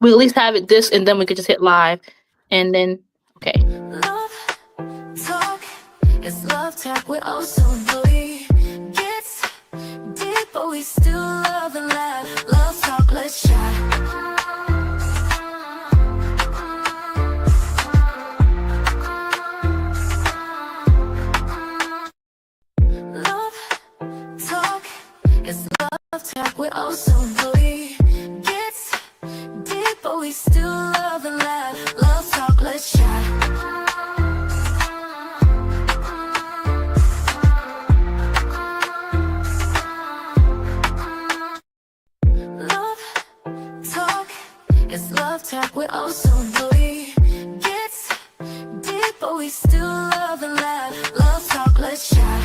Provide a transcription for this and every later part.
we at least have it this, and then we could just hit live, and then okay. Love talk is love talk. We also believe gets deep, but we still love and laugh. Love talk, let's chat. Love talk is love talk. We also believe gets deep, but we still love and laugh. Love talk, let's chat. Love talk is love talk. We also believe gets deep, but we still love and laugh. Love talk, let's chat.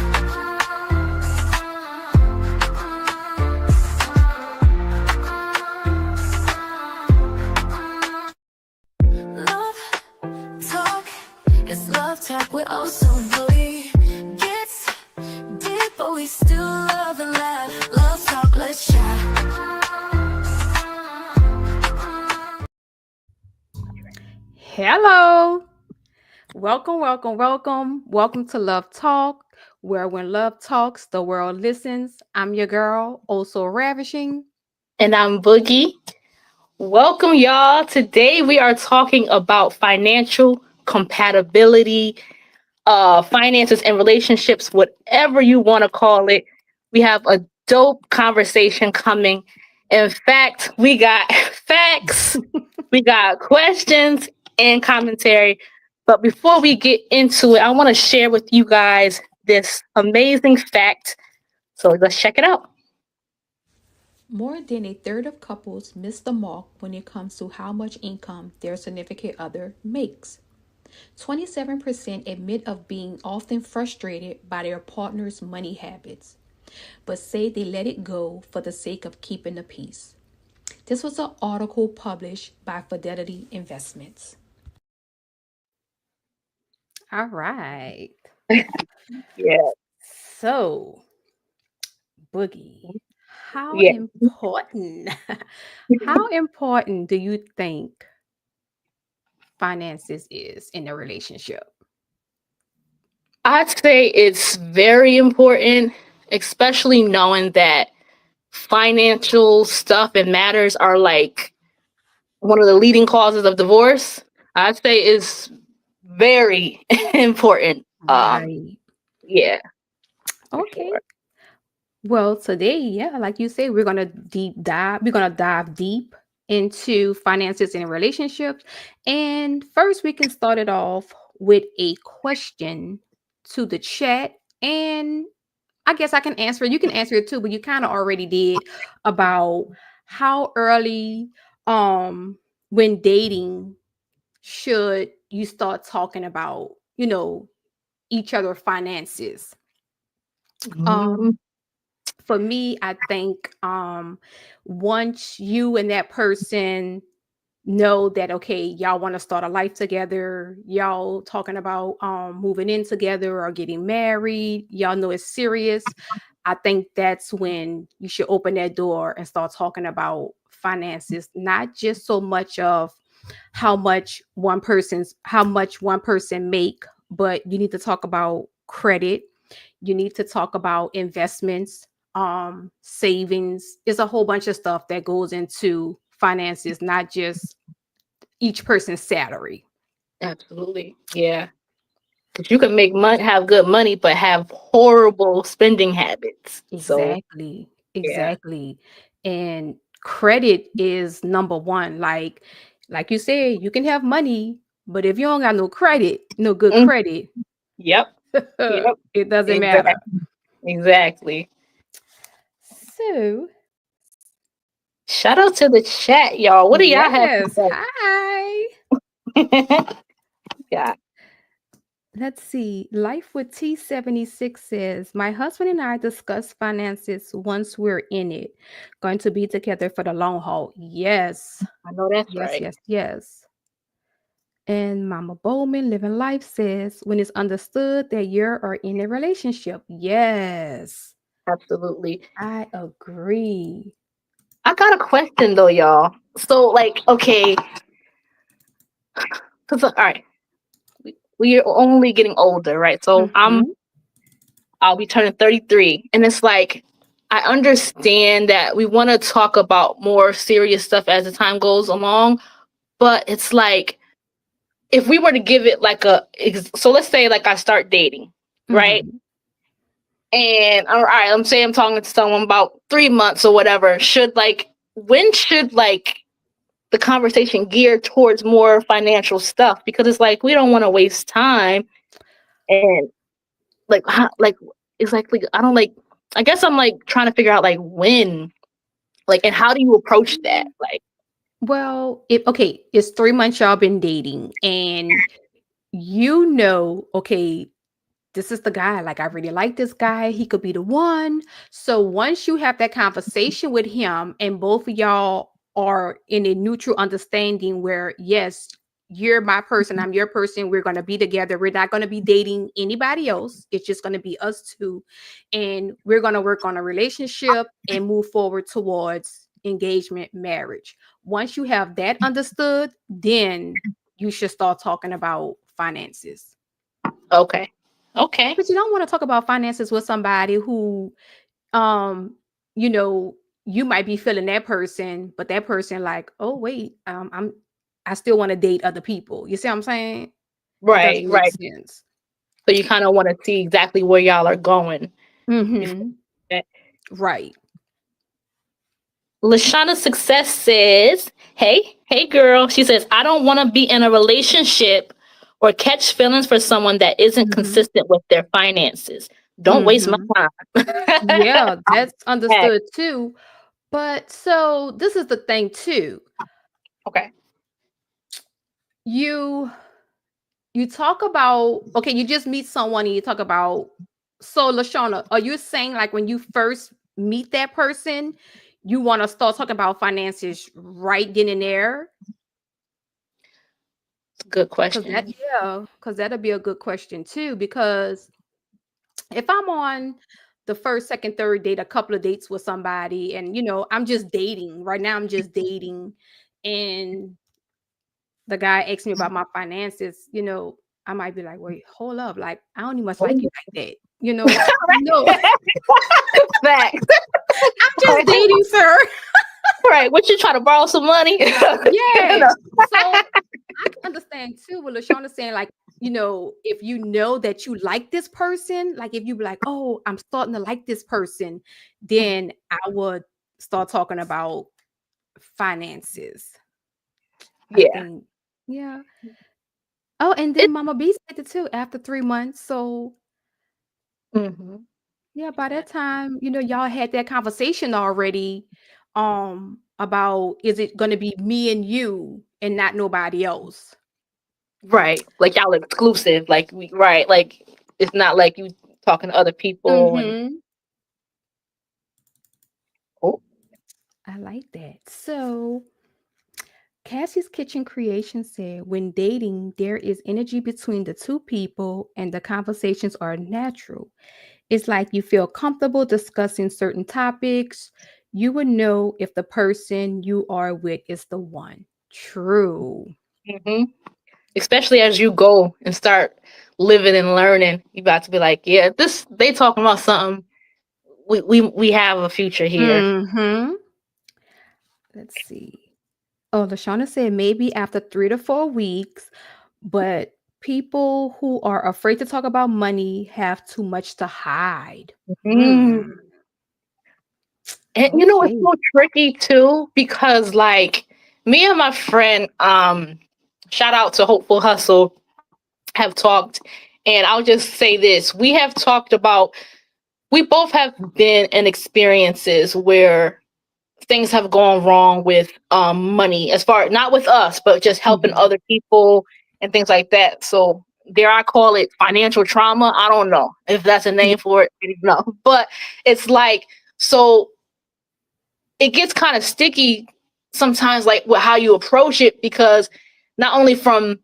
Love talk is love talk. We also believe gets deep, but we still love and laugh. Love talk, let's chat. Hello. Welcome to Love Talk, where when love talks, the world listens. I'm your girl, also ravishing. And I'm Boogie. Welcome, y'all. Today we are talking about financial compatibility, finances and relationships, whatever you want to call it. We have a dope conversation coming. In fact, we got facts, we got questions and commentary. But before we get into it, I want to share with you guys this amazing fact. So let's check it out. More than a third of couples miss the mark when it comes to how much income their significant other makes. 27% admit of being often frustrated by their partner's money habits, but say they let it go for the sake of keeping the peace. This was an article published by Fidelity Investments. All right. Yeah. So, Boogie, how Yeah. important, how important do you think finances is in a relationship? I'd say it's very important, especially knowing that financial stuff and matters are like one of the leading causes of divorce. I'd say is very important. Right. Yeah, for Okay. sure. Well, today, yeah, like you say, we're gonna dive deep into finances and relationships. And first we can start it off with a question to the chat. And I guess I can answer it. You can answer it too, but you kind of already did about how early when dating should you start talking about, each other finances. Mhm. Um for me, I think once you and that person know that okay, y'all want to start a life together, y'all talking about moving in together or getting married, y'all know it's serious. I think that's when you should open that door and start talking about finances, not just so much of how much one person make, but you need to talk about credit, you need to talk about investments, savings. It's a whole bunch of stuff that goes into finances, not just each person's salary. Absolutely. Yeah. Because you can make money, have good money, but have horrible spending habits. So, Exactly. yeah. Exactly. And credit is number one. Like you said, you can have money, but if you don't got no credit, no good Mm, credit, yep. Yep. it doesn't Exactly. matter. Exactly. So, Shout out to the chat, y'all. What do y'all have yes. Hi. to say? Yeah. Let's see. Life with T76 says, my husband and I discuss finances once we're in it. Going to be together for the long haul. Yes. I know that's Yes, right. yes, yes. And Mama Bowman, Living Life says, when it's understood that you're or in a relationship. Yes. Absolutely. I agree. I got a question though, y'all. So like, okay, because all right, we are only getting older, right? So Mhm. I'll be turning 33, and it's like I understand that we want to talk about more serious stuff as the time goes along, but it's like if we were to give it like so let's say like I start dating, right? Mhm. And all right, I'm saying I'm talking to someone about 3 months or whatever. When should like the conversation gear towards more financial stuff? Because it's like we don't want to waste time, and like it's like I don't like. I guess I'm like trying to figure out like when, like, and how do you approach that? Like, Well, okay, it's 3 months y'all been dating, and okay, this is the guy. Like, I really like this guy. He could be the one. So once you have that conversation with him and both of y'all are in a neutral understanding where, yes, you're my person, I'm your person, we're going to be together. We're not going to be dating anybody else. It's just going to be us two. And we're going to work on a relationship and move forward towards engagement, marriage. Once you have that understood, then you should start talking about finances. okay, okay, But you don't want to talk about finances with somebody who, um, you know, you might be feeling that person, but that person like, oh wait, I still want to date other people. You see what I'm saying? It right, doesn't make right. sense. So you kind of want to see exactly where y'all are going before Mm-hmm. that. Right. Lashana Success says, hey girl. She says, I don't want to be in a relationship or catch feelings for someone that isn't Mm-hmm. consistent with their finances. Don't waste my Mm-hmm. time. Yeah, that's Heck, understood too. But so this is the thing too. okay. You You talk about okay, you just meet someone and you talk about so Lashana, are you saying like when you first meet that person, you want to start talking about finances right then and there? It's a good Because that question. yeah, because that'll be a good question too. Because if I'm on the first, second, third date, a couple of dates with somebody, and I'm just dating right now, I'm just dating, and the guy asks me about my finances, I might be like, wait, hold up. Like, I don't even much like you like that. No, Facts. I'm just dating, sir. Right. What you trying to borrow some money? You Yeah. know. So I can understand too what LaShawn saying, like, if you know that you like this person, like if you be like, oh, I'm starting to like this person, then I would start talking about finances. I Yeah. think, yeah. Oh, and It, then Mama B said it too after 3 months. So mhm. yeah, by that time, y'all had that conversation already, about is it gonna be me and you and not nobody else? Right. Like y'all exclusive. Like right. Like it's not like you talking to other people and Mhm. oh, I like that. So Cassie's Kitchen Creation said, when dating, there is energy between the two people and the conversations are natural. It's like you feel comfortable discussing certain topics. You would know if the person you are with is the one. True. hmm, especially as you go and start living and learning, you about to be like, yeah, this they talking about something. We have a future here. Mm-hmm. Let's see. Oh, Lashana said maybe after 3 to 4 weeks, but people who are afraid to talk about money have too much to hide. Mm. Hmm. And it's Okay. so tricky too because like me and my friend, shout out to Hopeful Hustle, have talked, and I'll just say this: we have talked about. We both have been in experiences where things have gone wrong with money, as far not with us, but just helping Mhm. other people and things like that. So dare I call it financial trauma? I don't know if that's a Yeah. name for it. I don't know, but it's like so it gets kind of sticky sometimes, like with how you approach it, because not only from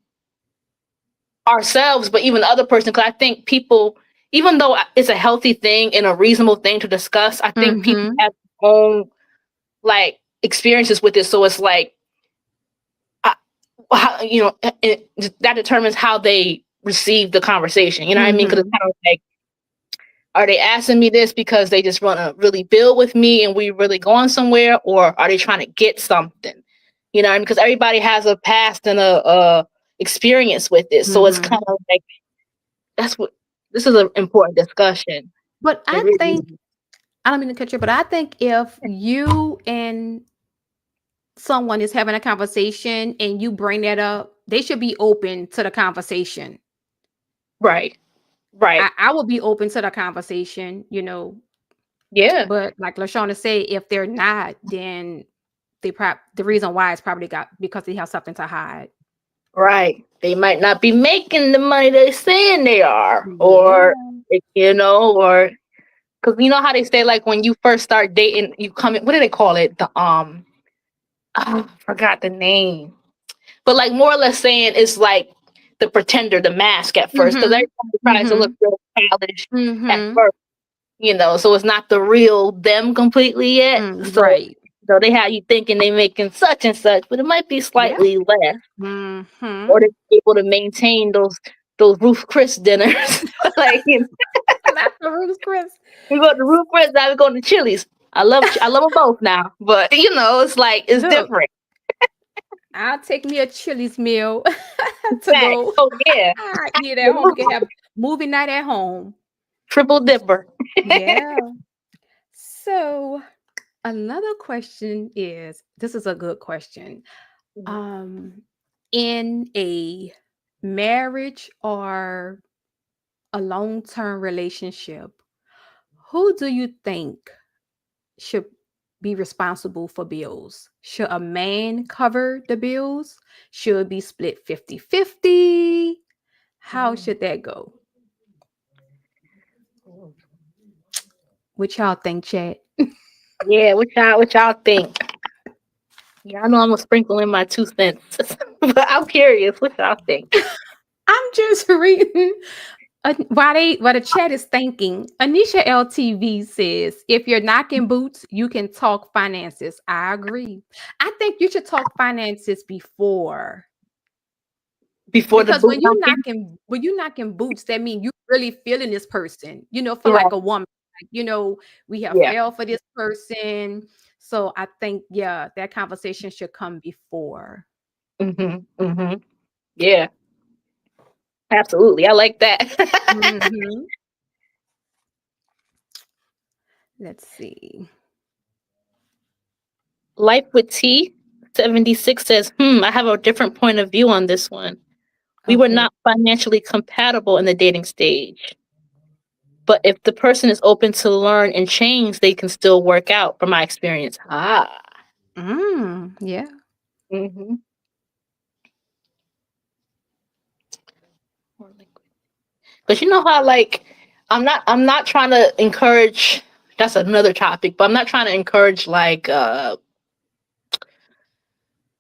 ourselves, but even the other person. Because I think people, even though it's a healthy thing and a reasonable thing to discuss, I think people Mhm. have their own like experiences with it. So it's like how, that determines how they receive the conversation. You know what I mean? Because it's Mhm. kind of like, are they asking me this because they just want to really build with me and we really going somewhere, or are they trying to get something? You know, because everybody has a past and a experience with it, so it's kind Mhm. of like that's what this is an important discussion. But It I really think is. I don't mean to cut you, but I think if you and someone is having a conversation and you bring that up, they should be open to the conversation. Right, right, I would be open to the conversation, yeah, but like LaShawna said, if they're not, then the reason why is probably got because they have something to hide. right. They might not be making the money they're saying they are, or Yeah. or because you know how they say like when you first start dating, you come in. What do they call it? I forgot the name, but like more or less saying it's like the pretender, the mask at first, because Mhm. everybody tries to look Mhm. real childish at Mhm. first, so it's not the real them completely yet. Right. So they have you thinking they making such and such, but it might be Yeah. slightly less, or Mhm. they're able to maintain those Ruth Chris dinners. Like Not the Ruth's Chris. we go to Ruth Chris, now we go to Chili's. I love them both now, but it's like it's Look, different. I'll take me a Chili's meal to Fact. go Oh yeah, eat at home. We can have movie night at home. triple dipper. Yeah. So another question is this is a good question. Um in a marriage or a long-term relationship, who do you think should be responsible for bills? Should a man cover the bills? Should it be split 50-50? How should that go? What y'all think, Chad? Yeah, what y'all think? Yeah, I know I'm gonna sprinkle in my 2 cents, but I'm curious. What y'all think? I'm just reading while the chat is thinking. Anisha LTV says, if you're knocking boots, you can talk finances. I agree. I think you should talk finances before. Before the Because boot knocking? when you knocking boots, that means you really feeling this person, for Right. like a woman. Like, we have Yeah. fell for this person. So I think, yeah, that conversation should come before. Mhm. Mhm. Yeah. Absolutely. I like that. Mhm. Let's see. Life with T 76 says, I have a different point of view on this one. We were Okay. not financially compatible in the dating stage. But if the person is open to learn and change, they can still work out from my experience. Ah. Yeah. Mm-hmm. But you know how like I'm not trying to encourage, that's another topic, but I'm not trying to encourage like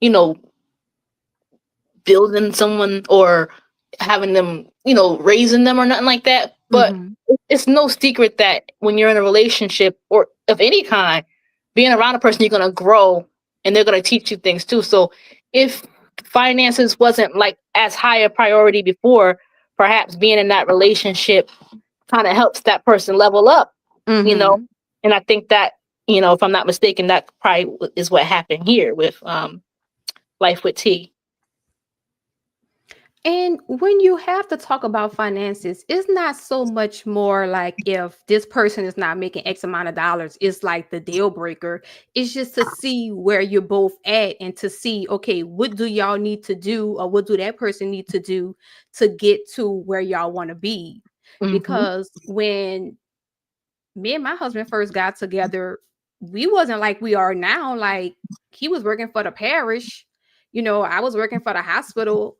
you know, building someone or having them, raising them or nothing like that. But Mhm. it's no secret that when you're in a relationship or of any kind, being around a person, you're going to grow and they're going to teach you things too. So if finances wasn't like as high a priority before, perhaps being in that relationship kind of helps that person level up, you know. Mhm. And I think that, if I'm not mistaken, that probably is what happened here with Life with T. And when you have to talk about finances, it's not so much more like if this person is not making X amount of dollars, it's like the deal breaker. It's just to see where you're both at and to see, okay, what do y'all need to do or what do that person need to do to get to where y'all want to be? Mm-hmm. Because when me and my husband first got together, we wasn't like we are now. Like he was working for the parish, I was working for the hospital,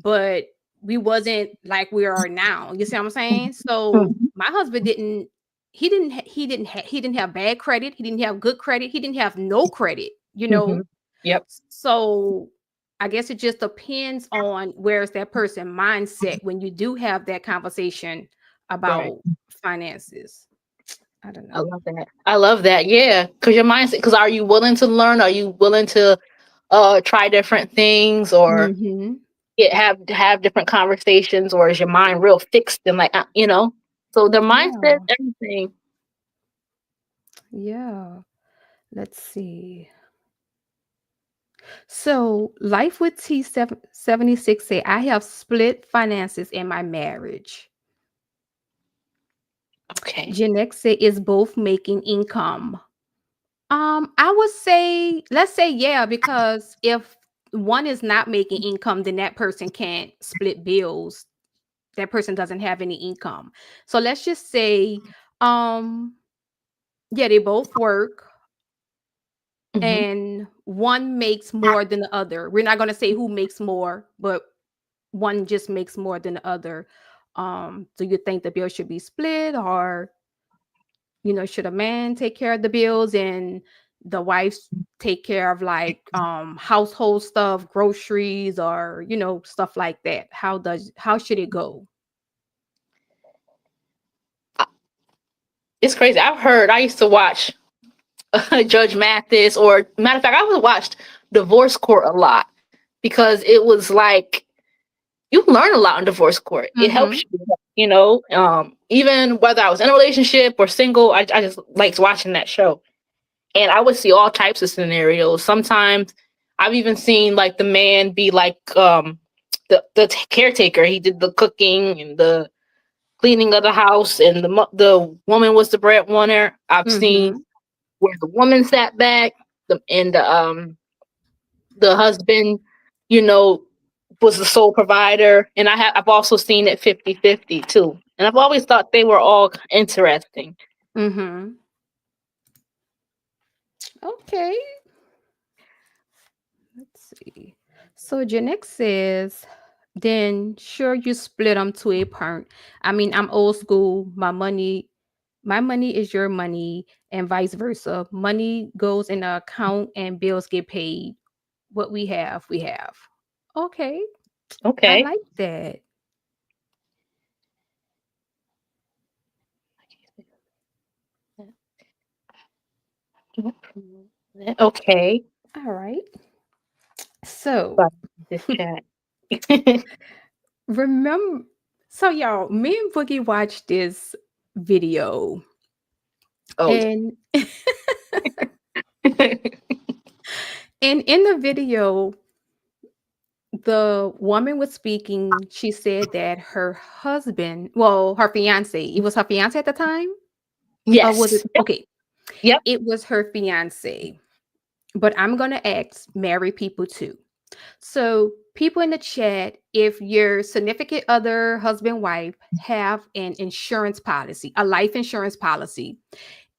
but we wasn't like we are now. You see what I'm saying? So Mm-hmm. my husband he didn't have bad credit, he didn't have good credit, he didn't have no credit. Mm-hmm. Yep. So I guess it just depends on where's that person mindset when you do have that conversation Right. about finances. I don't I know. love that. I love that. Yeah, because your mindset. Because are you willing to learn? Are you willing to? try different things or Mhm. have different conversations, or is your mind real fixed and like so their mindset, Yeah. everything. Yeah. Let's see. So, Life with T76 say I have split finances in my marriage. Okay. Gen X say is both making income. I would say let's say yeah, because if one is not making income, then that person can't split bills. That person doesn't have any income. So let's just say, um, yeah, they both work Hmm. and one makes more than the other. We're not gonna say who makes more, but one just makes more than the other. Do you think the bill should be split, or should a man take care of the bills and the wife take care of like household stuff, groceries, or stuff like that? How should it go? It's crazy. I used to watch Judge Mathis, or matter of fact, I would watched Divorce Court a lot because it was like you learn a lot in divorce court. It helps Mhm. you, even whether I was in a relationship or single. I just liked watching that show, and I would see all types of scenarios. Sometimes I've even seen like the man be like the caretaker. He did the cooking and the cleaning of the house, and the woman was the breadwinner. I've seen Mhm. where the woman sat back, and the husband, you know, was the sole provider. And I've also seen it 50-50 too. And I've always thought they were all interesting. Mhm. Okay. Let's see. So Janek says, then sure you split them to a part. I mean, I'm old school. My money is your money, and vice versa. Money goes in the account and bills get paid. What we have, we have. Okay. I Okay. like that. Okay. All right. So But this chat. remember, so y'all, me and Boogie watched this video, Oh and yeah. and in the video, the woman was speaking. She said that her husband, well, her fiance, it was her fiance at the time, or was it Yes. okay? Yep. It was her fiance. But I'm gonna ask married people too. So, people in the chat, if your significant other, husband, wife, have an insurance policy, a life insurance policy,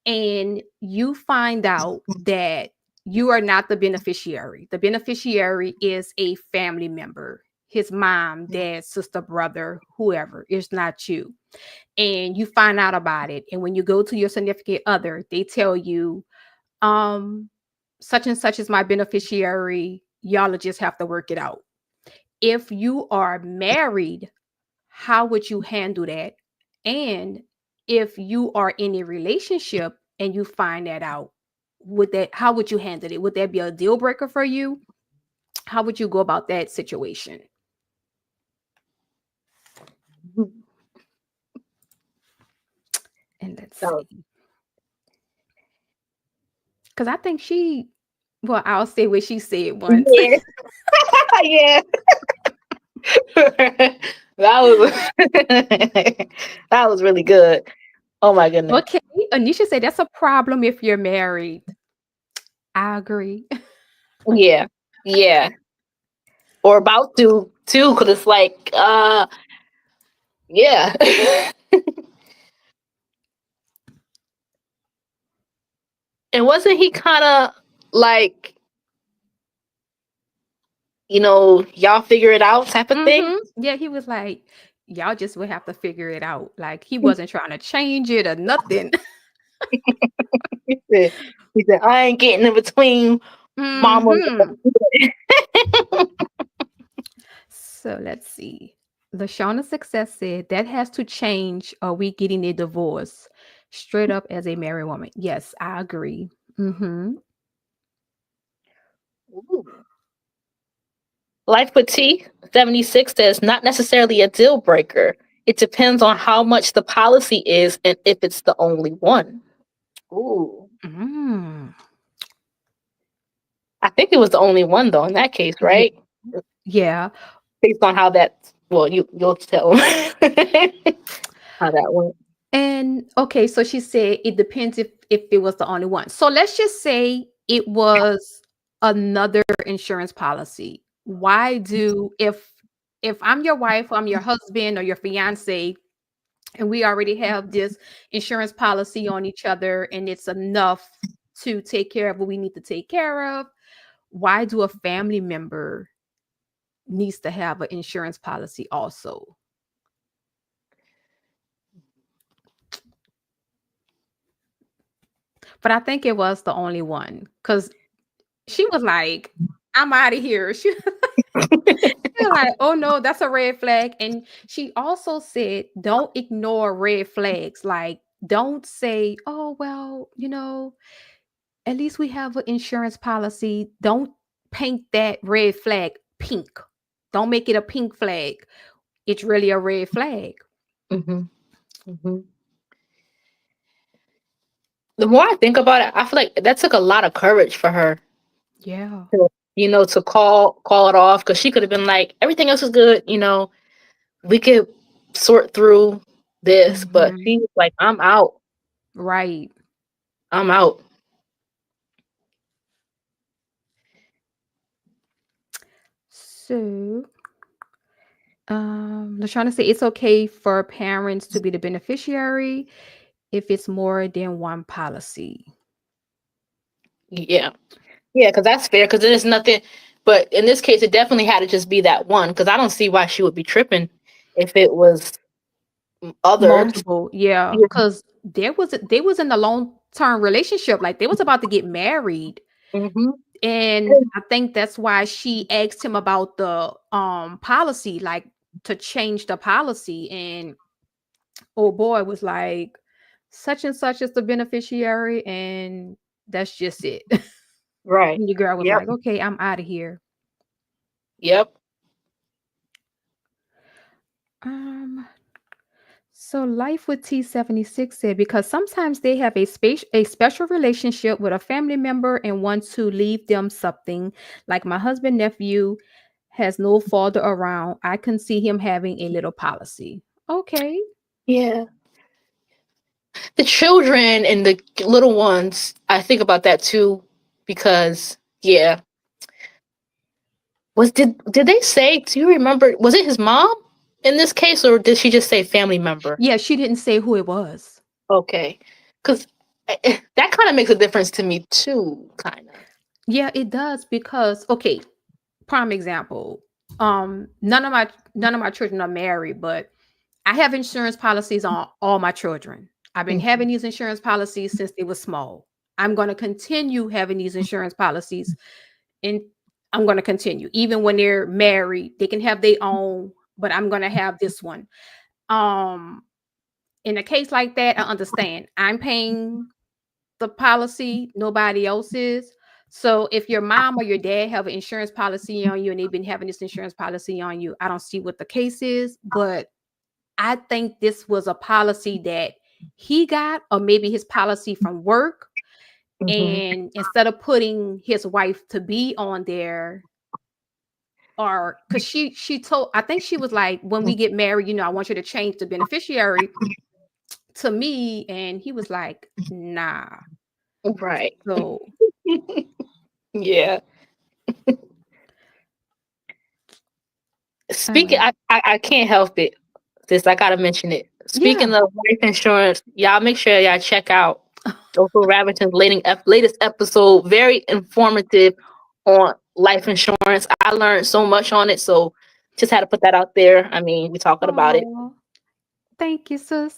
and you find out that you are not the beneficiary is a family member, his mom, dad, sister, brother, whoever, it's not you. And you find out about it. And when you go to your significant other, they tell you, um, such and such is my beneficiary. Y'all just have to work it out. If you are married, how would you handle that? And if you are in a relationship and you find that out, how would you handle it? Would that be a deal breaker for you? How would you go about that situation? And let's So, see. Because I think well, I'll say what she said once. yeah. Yeah. that was that was really good. Oh my goodness. Okay. Anisha said that's a problem if you're married. I agree. Yeah. Yeah. Or about to too, because it's like yeah. And wasn't he kind of like, y'all figure it out type of thing? Yeah, he was like, y'all just would have to figure it out. Like he wasn't trying to change it or nothing. He said, I ain't getting in between mama. hmm So let's see. Lashana Success said that has to change or we getting a divorce. Straight up as a married woman. Yes, I agree. Ooh. Life with T 76 says not necessarily a deal breaker. It depends on how much the policy is and if it's the only one. Ooh. Mm. I think it was the only one though in that case, Yeah. right? Yeah. Based on how that well, you'll tell how that went. And okay, so she said it depends if it was the only one. So let's just say it was another insurance policy. Why do if I'm your wife, or I'm your husband or your fiance, and we already have this insurance policy on each other and it's enough to take care of what we need to take care of, why do a family member needs to have an insurance policy also? But I think it was the only one because she was like, I'm out of here. She was like, oh no, that's a red flag. And she also said, don't ignore red flags. Like, don't say, oh, well, at least we have an insurance policy. Don't paint that red flag pink. Don't make it a pink flag. It's really a red flag. hmm hmm The more I think about it, I feel like that took a lot of courage for her Yeah. to, to call it off because she could have been like, everything else is good, we could sort through this, but Mhm. she was like, I'm out. Right. I'm out. So, they're trying to say it's okay for parents to be the beneficiary if it's more than one policy. Yeah. Yeah, because that's fair. Because there's nothing, but in this case, it definitely had to just be that one. Because I don't see why she would be tripping if it was others. Multiple, yeah, Yeah. because they was in a long-term relationship, like, they was about to get married, hmm and I think that's why she asked him about the, policy, like, to change the policy, and old boy was like, "Such and such is the beneficiary, and that's just it." Right. And your girl was Yep. like, "Okay, I'm out of here." Yep. Um So Life with T76 said because sometimes they have a special relationship with a family member and want to leave them something. Like my husband nephew has no father around. I can see him having a little policy. Okay. Yeah. The children and the little ones, I think about that too, because yeah, did they say? Do you remember? Was it his mom in this case, or did she just say family member? Yeah, she didn't say who it was. Okay, because that kind of makes a difference to me too, kind of. Yeah, it does because okay, prime example. None of my children are married, but I have insurance policies on all my children. I've been having these insurance policies since they were small. I'm going to continue having these insurance policies and I'm going to continue even when they're married. They can have their own, but I'm going to have this one. Um in a case like that, I understand. I'm paying the policy, nobody else is. So if your mom or your dad have an insurance policy on you and they've been having this insurance policy on you, I don't see what the case is, but I think this was a policy that he got, or maybe his policy from work. hmm And instead of putting his wife to be on there, or because she told, I think she was like, when we get married, I want you to change the beneficiary to me. And he was like, nah. Right. So Yeah. uh Speaking, I can't help it. This I gotta mention it. yeah. Speaking of life insurance, y'all make sure y'all check out Oprah Ravington's latest episode. Very informative on life insurance. I learned so much on it, so just had to put that out there. I mean, we talking about it. Oh, thank you, sis.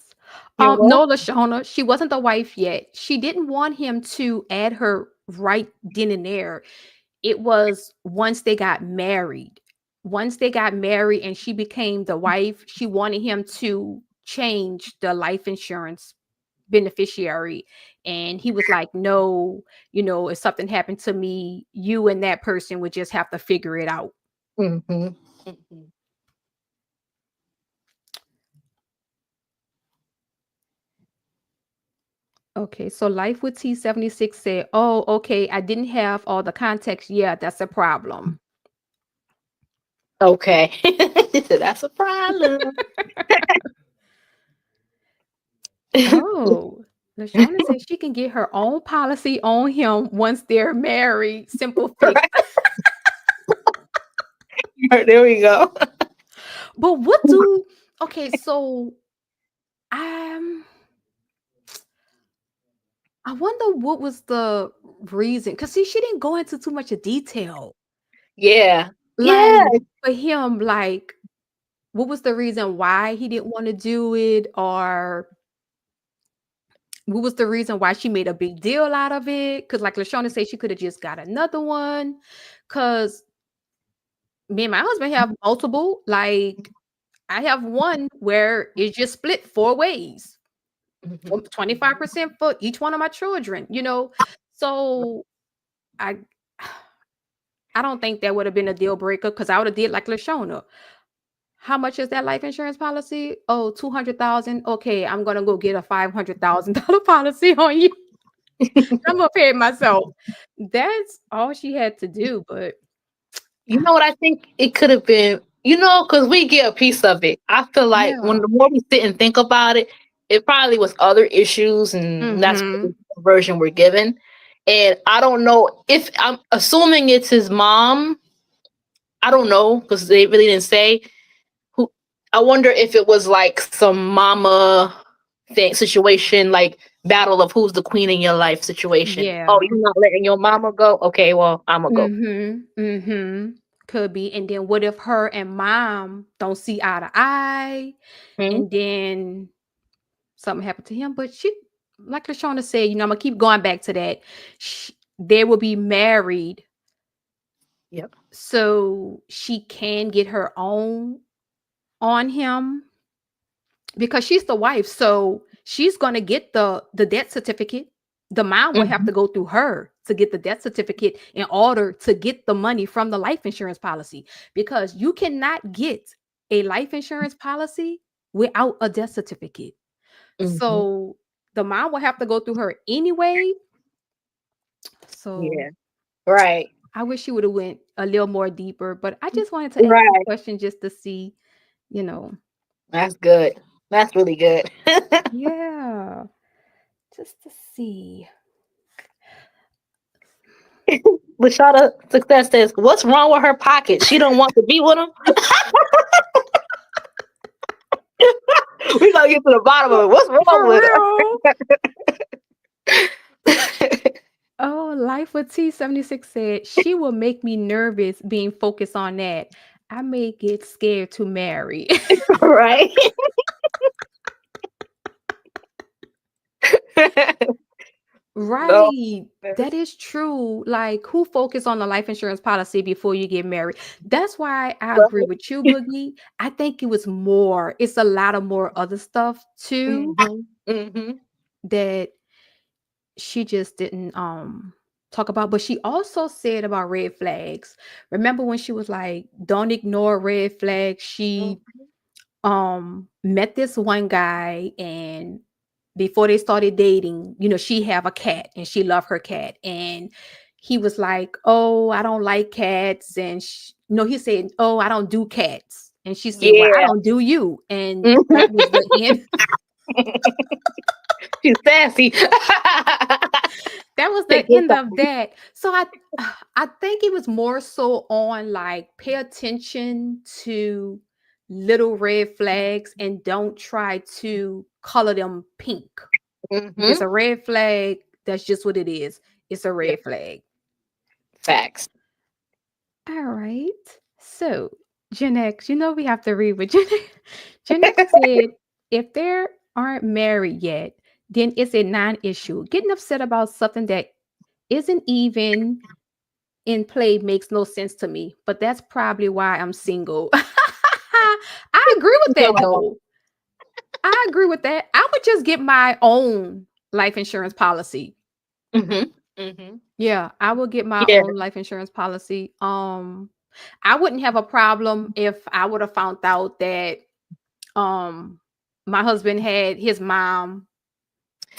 You're No, welcome. Lashona, she wasn't the wife yet. She didn't want him to add her right then and there. It was once they got married. Once they got married and she became the wife, she wanted him to change the life insurance beneficiary. And he was like, no, if something happened to me, you and that person would just have to figure it out. Mhm. Mhm. Okay, so Life with T76 said, "Oh, okay, I didn't have all the context. Yeah, that's a problem." Okay. So that's a problem. Oh, Lashana says she can get her own policy on him once they're married. Simple fix. Right. There we go. But what do okay, so um I wonder what was the reason. Cause see, she didn't go into too much of detail. Yeah. Like Yeah. for him, like what was the reason why he didn't want to do it, or what was the reason why she made a big deal out of it? Because, like Lashana said, she could have just got another one. Because me and my husband have multiple. Like, I have one where it's just split 4 ways, Mhm. 25% for each one of my children, you know? So, I. I don't think that would have been a deal breaker because I would have did like Lashona. How much is that life insurance policy? Oh, 200,000. Okay, I'm gonna go get a $500,000 policy on you. I'm gonna pay it myself. That's all she had to do, but You know what I think it could have been? Because we get a piece of it. I feel like when yeah. the more we sit and think about it, it probably was other issues, and that's Mhm. the version we're given. And I don't know if I'm assuming it's his mom. I don't know because they really didn't say who. I wonder if it was like some mama thing situation, like battle of who's the queen in your life situation. Oh, Yeah. you're not letting your mama go? Okay, well, I'm gonna go. Mhm. Mhm. Could be. And then what if her and mom don't see eye to eye? Hmm. And then something happened to him. But she, like Lashana said, I'm gonna keep going back to that. They will be married, Yep. so she can get her own on him because she's the wife. So she's gonna get the death certificate. The mom will have Hmm. to go through her to get the death certificate in order to get the money from the life insurance policy because you cannot get a life insurance policy without a death certificate. Hmm. So the mom will have to go through her anyway. So Yeah. Right. I wish she would have went a little more deeper, but I just wanted to ask the Right. question just to see, you know. That's good. That's really good. Yeah, just to see. Lashada Success says, "What's wrong with her pocket? She don't want to be with him." We gotta get to the bottom of it. What's wrong For with real. her? Oh, Life with T76 said, she will make me nervous being focused on that. I may get scared to marry. Right. No. Right. That is true. Like, who focus on the life insurance policy before you get married? That's why I agree with you, Boogie. I think it was more, it's a lot of more other stuff too Mhm. Mhm. that she just didn't talk about. But she also said about red flags. Remember when she was like, don't ignore red flags? She met this one guy, and before they started dating, she have a cat and she loved her cat, and he was like, oh, I don't like cats, and he said, oh, I don't do cats, and she said, well, I Yeah. don't do you, and that Mhm. was the end. She's sassy. That was the Take your end of time. that. So I think it was more so on like pay attention to little red flags and don't try to color them pink. If it's Mhm. a red flag, that's just what it is. It's a Yep. red flag. Facts. All right. So, Gen X, we have to read what Gen X. Gen X said, if they aren't married yet, then it's a non-issue. Getting upset about something that isn't even in play makes no sense to me, but that's probably why I'm single. I agree with that though. I agree with that. I would just get my own life insurance policy. Mhm. Mhm. Yeah, I will get my Yeah. own life insurance policy. I wouldn't have a problem if I would have found out that um my husband had his mom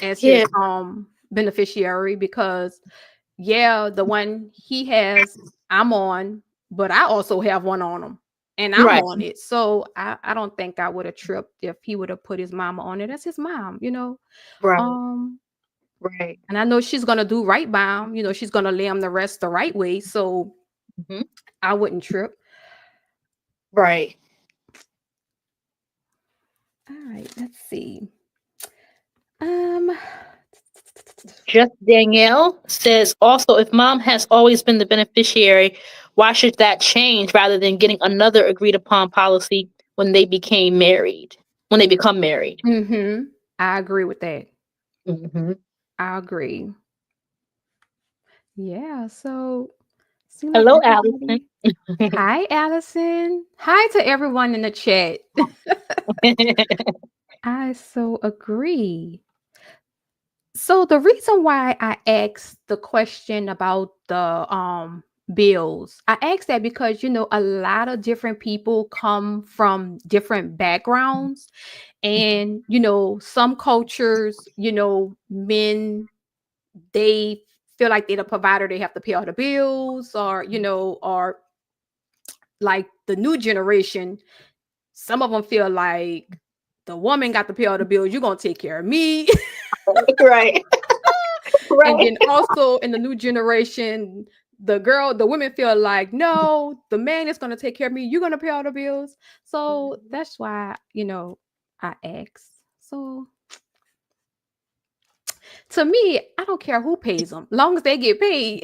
as Yeah. his beneficiary, because yeah, the one he has, I'm on, but I also have one on him and I'm Right. on it. So I don't think I would have tripped if he would have put his mama on it. That's his mom, you know. Right. Um, Right. and I know she's gonna do right by him, you know, she's gonna lay him the rest the right way. So Hmm. I wouldn't trip. Right. All right, let's see. Um Just Danielle says also, if mom has always been the beneficiary, why should that change rather than getting another agreed upon policy when they became married? When they become married. mm-hmm. I agree with that. Hmm. I agree. Yeah, so seem like Hello, Allison. everybody. Hi, Allison. Hi to everyone in the chat. I so agree. So the reason why I asked the question about the bills, I asked that because you know a lot of different people come from different backgrounds, and you know some cultures, you know, men, they feel like they're the provider, they have to pay all the bills, or you know, or like the new generation, some of them feel like the woman got to pay all the bills, you're gonna take care of me. Right. And Right. then also in the new generation, the women feel like, no, the man is gonna take care of me, you're gonna pay all the bills. So that's why, you know, I ask. So to me, I don't care who pays them, long as they get paid.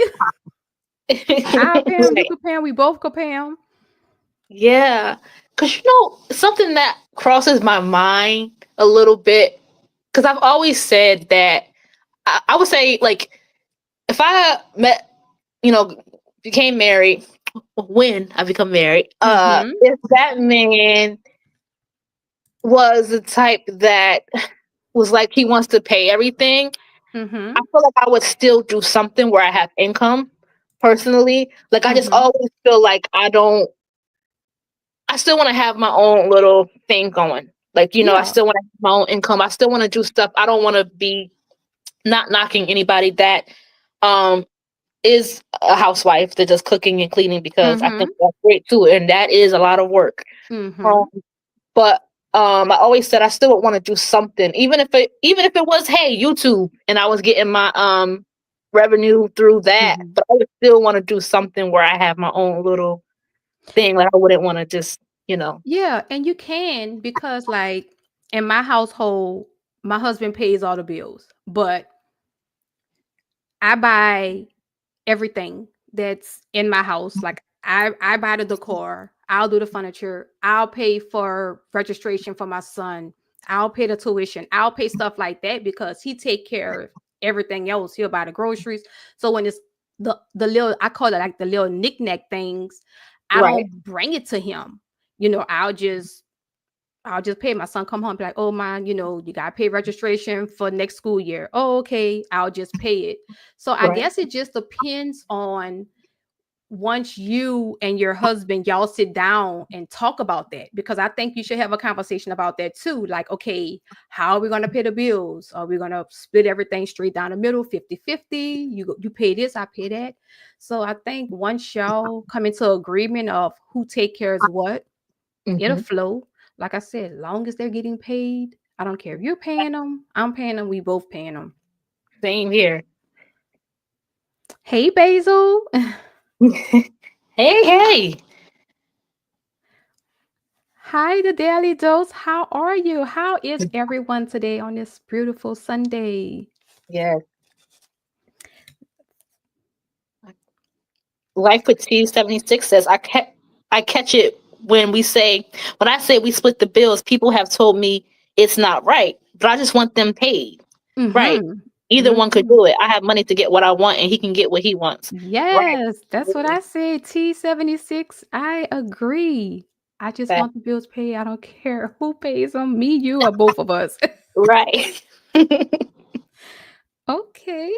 I'll pay them, you Right. could pay them, we both could pay them. Yeah. Because, something that crosses my mind a little bit, because I've always said that I would say, like, if I met, you know, became married, when I become married, Mm-hmm. if that man was the type that was like he wants to pay everything, I Mm-hmm. feel like I would still do something where I have income personally. Like, I just Mm-hmm. always feel like I still want to have my own little thing going. Like, I Yeah. still want to have my own income. I still want to do stuff. I don't want to be not knocking anybody that um is a housewife that does cooking and cleaning, because I think Mm-hmm. that's great too. And that is a lot of work. Um, Mm-hmm. but I always said I still would want to do something, even if it was, hey, YouTube, and I was getting my revenue through that. Mm-hmm. But I would still want to do something where I have my own little thing. Like, I wouldn't want to just, Yeah, and you can, because like in my household, my husband pays all the bills, but I buy everything that's in my house. Like I buy the decor, I'll do the furniture, I'll pay for registration for my son, I'll pay the tuition, I'll pay stuff like that because he take care of everything else. He'll buy the groceries. So when it's the little, I call it like the little knickknack things, I right, don't bring it to him. You know, I'll just pay. My son come home, be like, oh man, you know, you gotta pay registration for next school year. Oh, okay, I'll just pay it. So I right. guess it just depends on, once you and your husband y'all sit down and talk about that, because I think you should have a conversation about that too. Like, okay, how are we gonna pay the bills? Are we gonna split everything straight down the middle, 50-50? You pay this, I pay that. So I think once y'all come into agreement of who take care of what, it'll Hmm. flow. Like I said, long as they're getting paid, I don't care if you're paying them, I'm paying them, we both paying them. Same here. Hey, Basil. Hey, hey. Hi, the Daily Dose. How are you? How is everyone today on this beautiful Sunday? Yes. Life with Steve 76 says, I catch it when I say we split the bills, people have told me it's not right, but I just want them paid. Right. Mm-hmm. Either one could Mm-hmm. do it. I have money to get what I want, and he can get what he wants. Right. Yes, that's what I said. T76. I agree. I just That- want the bills paid. I don't care who pays them, me, you, or both of us. Right. Okay.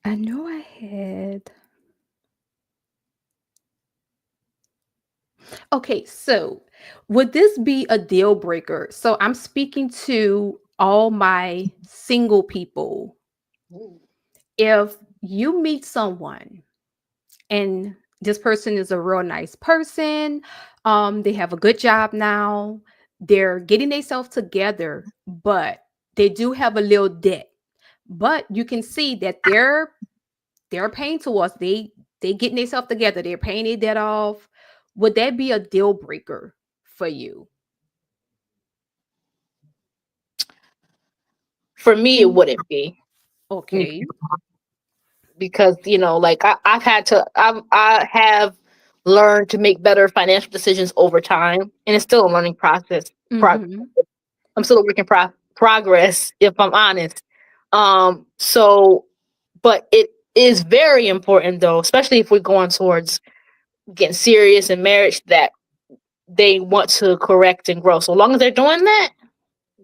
I know I had. Okay, so would this be a deal breaker? So I'm speaking to all my single people. Ooh. If you meet someone and this person is a real nice person, they have a good job now, they're getting themselves together, but they do have a little debt. But you can see that they're paying towards they getting themselves together, they're paying their debt off. Would that be a deal breaker for you? For me, it wouldn't be. Okay. Because like I've had to I have learned to make better financial decisions over time, and it's still a learning process. Pro- Mhm. I'm still a work in progress, if I'm honest. So but it is very important, though, especially if we're going towards getting serious in marriage, that they want to correct and grow. So long as they're doing that,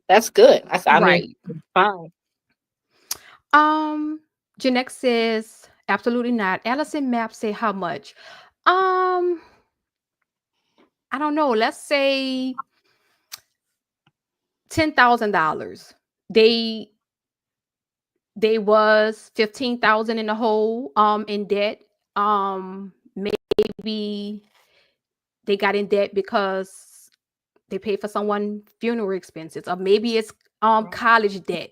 that's good. I mean, Right. fine. Um, Janek says absolutely not. Allison Map say how much? Um, I don't know. Let's say $10,000. They they was 15,000 in the hole in debt. Maybe they got in debt because they paid for someone funeral expenses, or maybe it's college debt,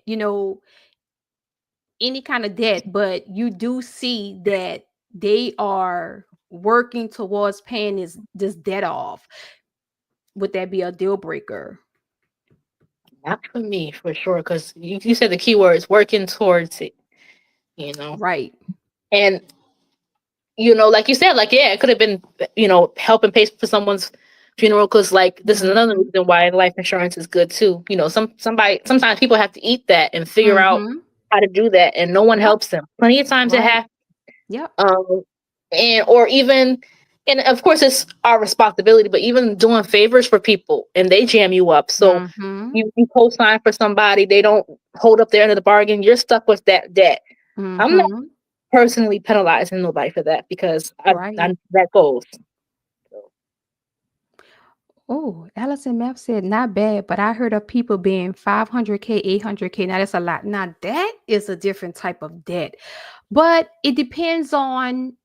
any kind of debt, but you do see that they are working towards paying this debt off. Would that be a deal breaker? Not for me, for sure, because you said the key words, working towards it, you know. Right. And like you said, like, yeah, it could have been, helping pay for someone's funeral. Because, like, this is another Mhm. reason why life insurance is good too. Sometimes people have to eat that and figure out Mhm. how to do that, and no one Yep. helps them. Plenty of times it Right. happens. Yep. um and or even, and of course it's our responsibility, but even doing favors for people and they jam you up, so Mhm. you co-sign for somebody, they don't hold up their end of the bargain, you're stuck with that debt. I'm not Mhm. personally penalizing nobody for that, because I Right. that goes. So, Oh, Allison Map said not bad, but I heard of people being 500K, 800K. Now that's a lot. Now that is a different type of debt, but it depends on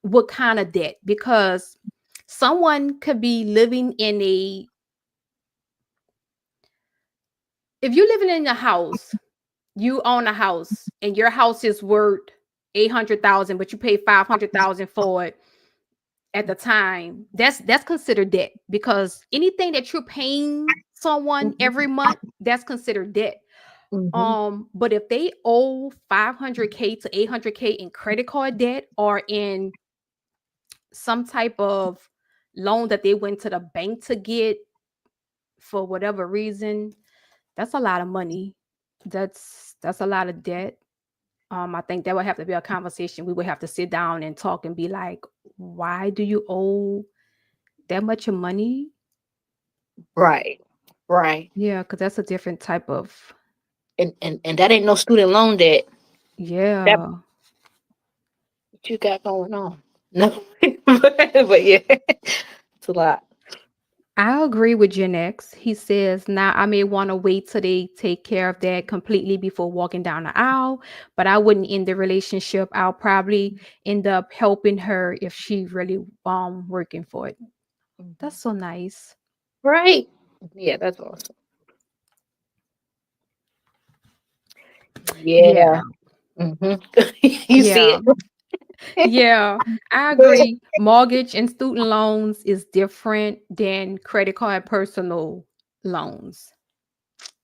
what kind of debt, because someone could be living in a if you're living in a house, you own a house and your house is worth 800,000, but you pay 500,000 for it at the time. That's considered debt, because anything that you're paying someone every mhm, month, that's considered debt. mhm, But if they owe 500K to 800K in credit card debt, or in some type of loan that they went to the bank to get for whatever reason, that's a lot of money. That's a lot of debt. I think that would have to be a conversation. We would have to sit down and talk and be like, why do you owe that much of money? right, right. Yeah, because that's a different type of, And that ain't no student loan debt. That yeah. what you got going on. No. But yeah, it's a lot. I agree with Gen X. He says, now I may want to wait till they take care of that completely before walking down the aisle, but I wouldn't end the relationship. I'll probably end up helping her if she really working for it. That's Mhm. so nice. Right. Yeah, that's awesome. Yeah. Yeah. Hmm. You see Yeah. it. Yeah, I agree. Mortgage and student loans is different than credit card personal loans.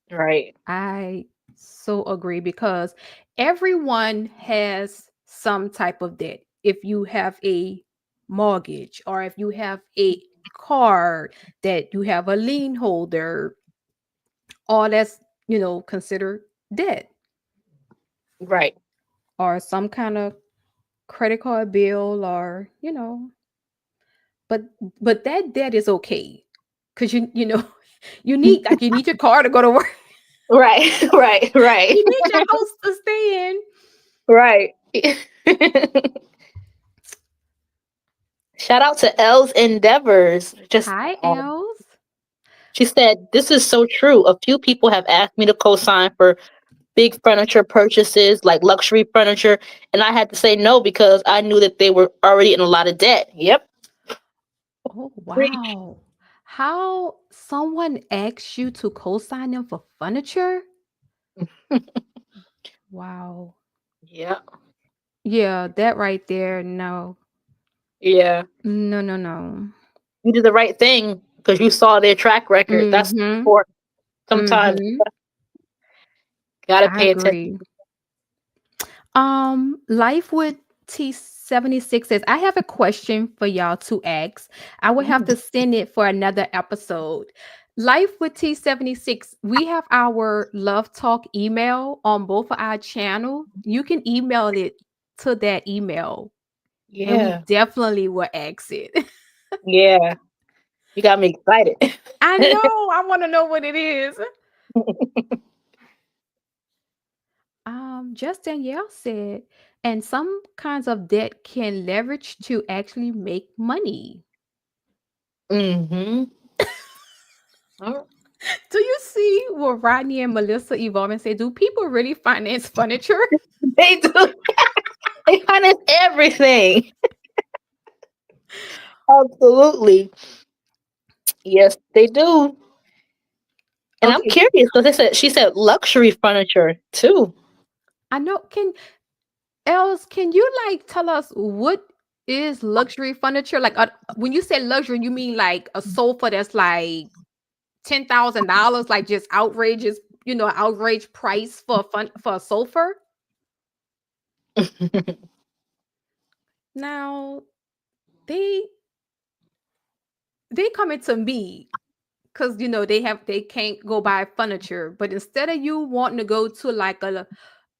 Right. I so agree, because everyone has some type of debt. If you have a mortgage, or if you have a car that you have a lien holder, all that's, considered debt, Right. or some kind of credit card bill, or, but that debt is okay, because you need your car to go to work. Right. Right. Right. You need your house to stay in. Right. Shout out to Elle's Endeavors. Just Hi, Els. she said, "This is so true. A few people have asked me to co-sign for big furniture purchases, like luxury furniture, and I had to say no because I knew that they were already in a lot of debt." Yep. Oh, Preach. wow. How someone asks you to co-sign them for furniture? Wow. Yeah. Yeah, that right there. No. Yeah. No, no, no. You did the right thing because you saw their track record. That's Mm-hmm. important. Sometimes Mm-hmm. gotta I pay attention. agree. Life with T76 says, I have a question for y'all to ask. I will have to send it for another episode. Life with T76, we have our Love Talk email on both of our channel. You can email it to that email, and we Yeah. definitely will ask it. Yeah. You got me excited. I know. I want to know what it is. Just Danielle said, and some kinds of debt can leverage to actually make money. Mm-hmm. Do you see what Rodney and Melissa evolve and say? Do people really finance furniture? They do. They finance everything. Absolutely. Yes, they do. And I'm Okay, curious because she said luxury furniture too. I know. Can you like tell us what is luxury furniture? Like, when you say luxury, you mean like a sofa that's like $10,000, like just outrageous, outrage price for a sofa? Now they coming to me because they can't go buy furniture, but instead of you wanting to go to like a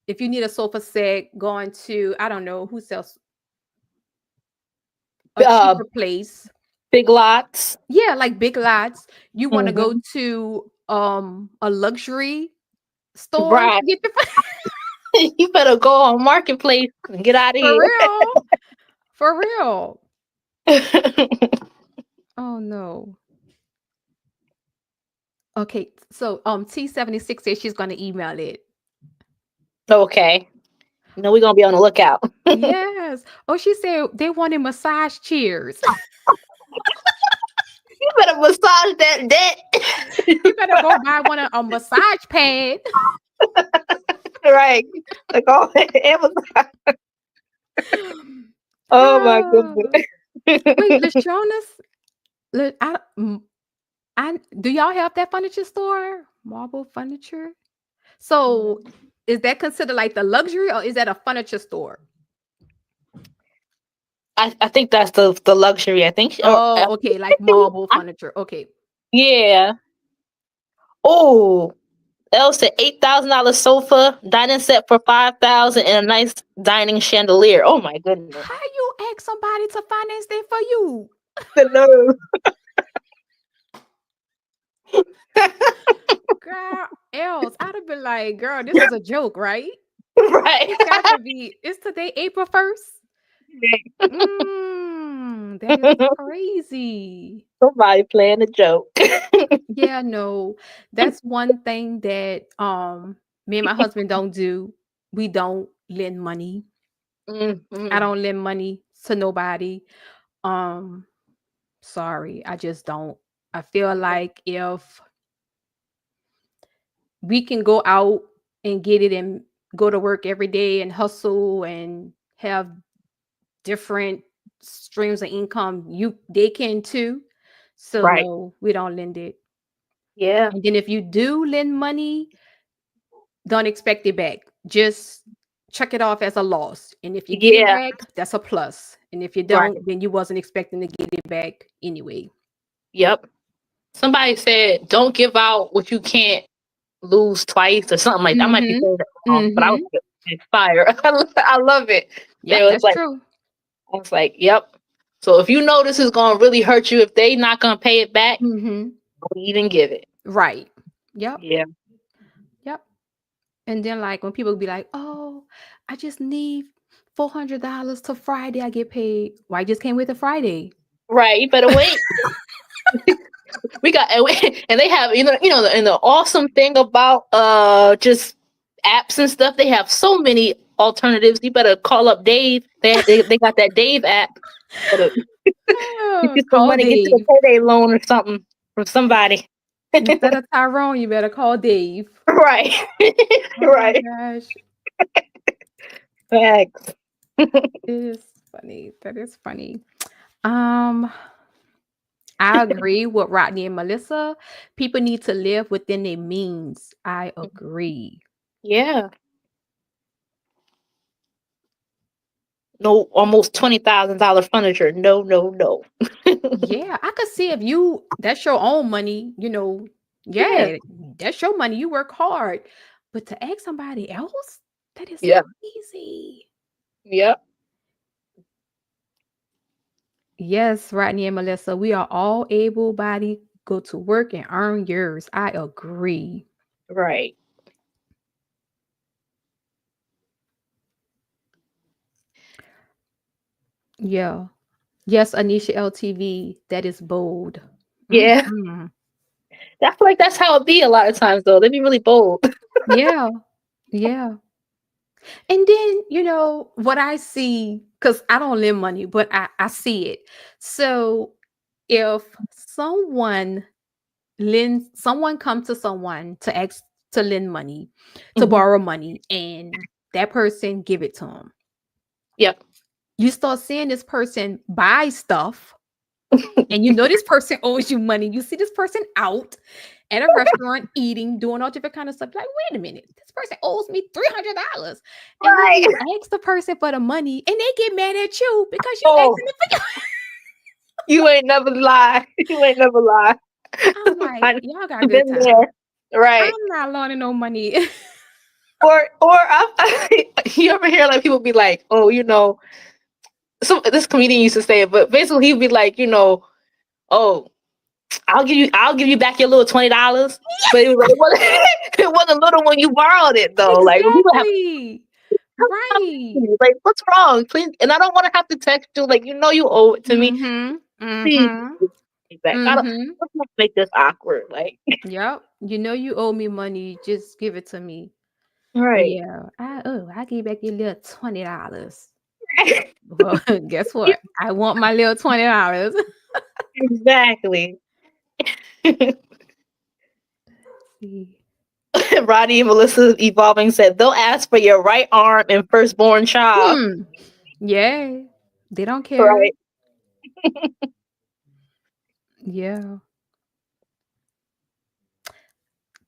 if you need a sofa set, going to, I don't know who sells a uh, cheaper place. Big Lots. Yeah, like Big Lots. You want to go Hmm. to a luxury store Right. to get the You better go on Marketplace and get out of for here. real. For real. Oh no. Okay, so T76 says she's gonna email it. Okay. We're gonna be on the lookout. Yes. Oh, she said they wanted massage chairs. You better massage that debt. You better go buy one a massage pad. Right. Like oh Amazon. Oh my Ah. goodness. Wait, Lashonas, do y'all have that furniture store? Marble furniture? So is that considered like the luxury, or is that a furniture store? I think that's the luxury. I think or Oh, okay, like marble furniture. Okay. yeah. Oh, else an $8,000 sofa, dining set for 5,000, and a nice dining chandelier. Oh my goodness. How you ask somebody to finance that for you? The nerve. Girl, else I'd have been like, girl, this is a joke, right? Right. It's got to be. It's today, April 1st. That is crazy. Somebody playing a joke. Yeah, no. That's one thing that me and my husband don't do. We don't lend money. I Mhm. don't lend money to nobody. Um Sorry, I just don't. I feel like if we can go out and get it and go to work every day and hustle and have different streams of income, they can too. So Right. no, we don't lend it. Yeah. And then if you do lend money, don't expect it back. Just check it off as a loss. And if you get it Yeah. back, that's a plus. And if you Right. don't, then you wasn't expecting to get it back anyway. Yep. Somebody said, "Don't give out what you can't lose twice," or something like that. I might be Mhm. saying that wrong, but I was Mhm. like, it's fire. I love it. They Yep, was that's like, true. I was like, "Yep." So if you know this is gonna really hurt you, if they not gonna pay it back, Mhm. don't even give it. Right. Yep. Yeah. Yep. And then like when people be like, "Oh, I just need $400 to Friday. I get paid. Why just can't wait to Friday? Right. You better wait. We got and they have and the awesome thing about just apps and stuff, they have so many alternatives. You better call up Dave. They got that Dave app. Better get Oh, you some call money, get you Dave. a payday loan or something from somebody. Instead of Tyrone, you better call Dave. Right. Oh my Right. gosh. Facts. It is funny. That is funny. Um, I agree with Rodney and Melissa. People need to live within their means. I agree. Yeah. No, almost $20,000 furniture. No, no, no. Yeah, I could see if you that's your own money, Yeah. yeah, that's your money. You work hard. But to ask somebody else, that is Yeah. crazy. Yeah. Yes, Rodney and Melissa, we are all able bodied, go to work and earn yours. I agree. Right. Yeah. Yes, Anisha LTV, that is bold. Yeah. Mhm. I feel like that's how it be a lot of times though. They be really bold. Yeah. Yeah. And then, what I see, because I don't lend money, but I see it. So if someone comes to someone to ask to lend money, to Hmm. borrow money, and that person give it to them, Yep. you start seeing this person buy stuff, and this person owes you money. You see this person out at a restaurant eating, doing all different kind of stuff. Like, wait a minute, this person owes me $300, and then Right. you ask the person for the money, and they get mad at you because you Oh, asking them for. you ain't never lie. You ain't never lie. I'm like, I y'all got good been time. there. Right. I'm not loaning no money. You ever hear like people be like, oh, some this comedian used to say it, but basically he'd be like, oh, I'll give you back your little $20. But it wasn't it wasn't little when you borrowed it though. Like when people have Exactly. Right. like, what's wrong? Please, and I don't want to have to text you. Like, you owe it to me. Mhm. Please Mhm. give me back. I don't. Mhm. Let's not make this awkward. Like, Yep. You owe me money. Just give it to me. But right. yeah, I give back your little $20. Well, guess what? I want my little $20. Exactly. See. Roddy and Melissa Evolving said they'll ask for your right arm and firstborn child. Hmm. Yeah. They don't care. Right. Yeah.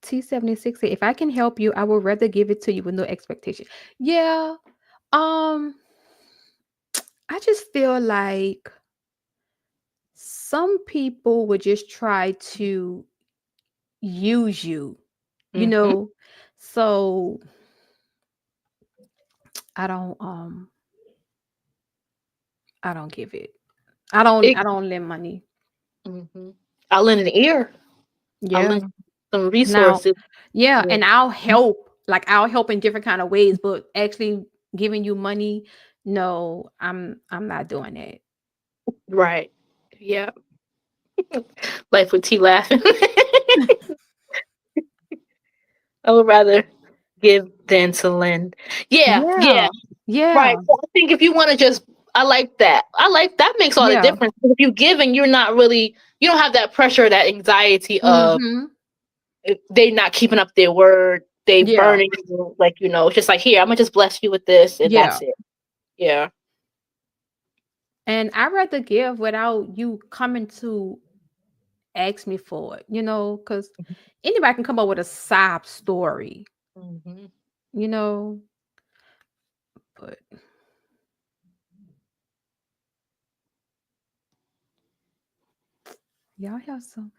T76 said, if I can help you, I would rather give it to you with no expectation. Yeah. Um, I just feel like some people would just try to use you, you Hmm. know. So I don't um I don't give it. I don't lend money. Hmm. I'll lend an ear. I'll Yeah. lend some Now, resources. yeah, Yeah. and I'll help in different kind of ways, but actually giving you money, no, I'm not doing it. Right. Yeah. Life with T laughing. I would rather give than to lend. Yeah. Yeah. Yeah. Yeah. Right. So I think if you want to just, I like that. I like that makes all the Yeah. difference. If you're giving, you don't have that pressure, that anxiety of Mhm. they not keeping up their word, they Yeah. burning you. Like, it's just like, here, I'm gonna just bless you with this, and Yeah. that's it. Yeah. And I rather give without you coming to ask me for it, because anybody can come up with a sob story, Hmm. you know. But y'all have some.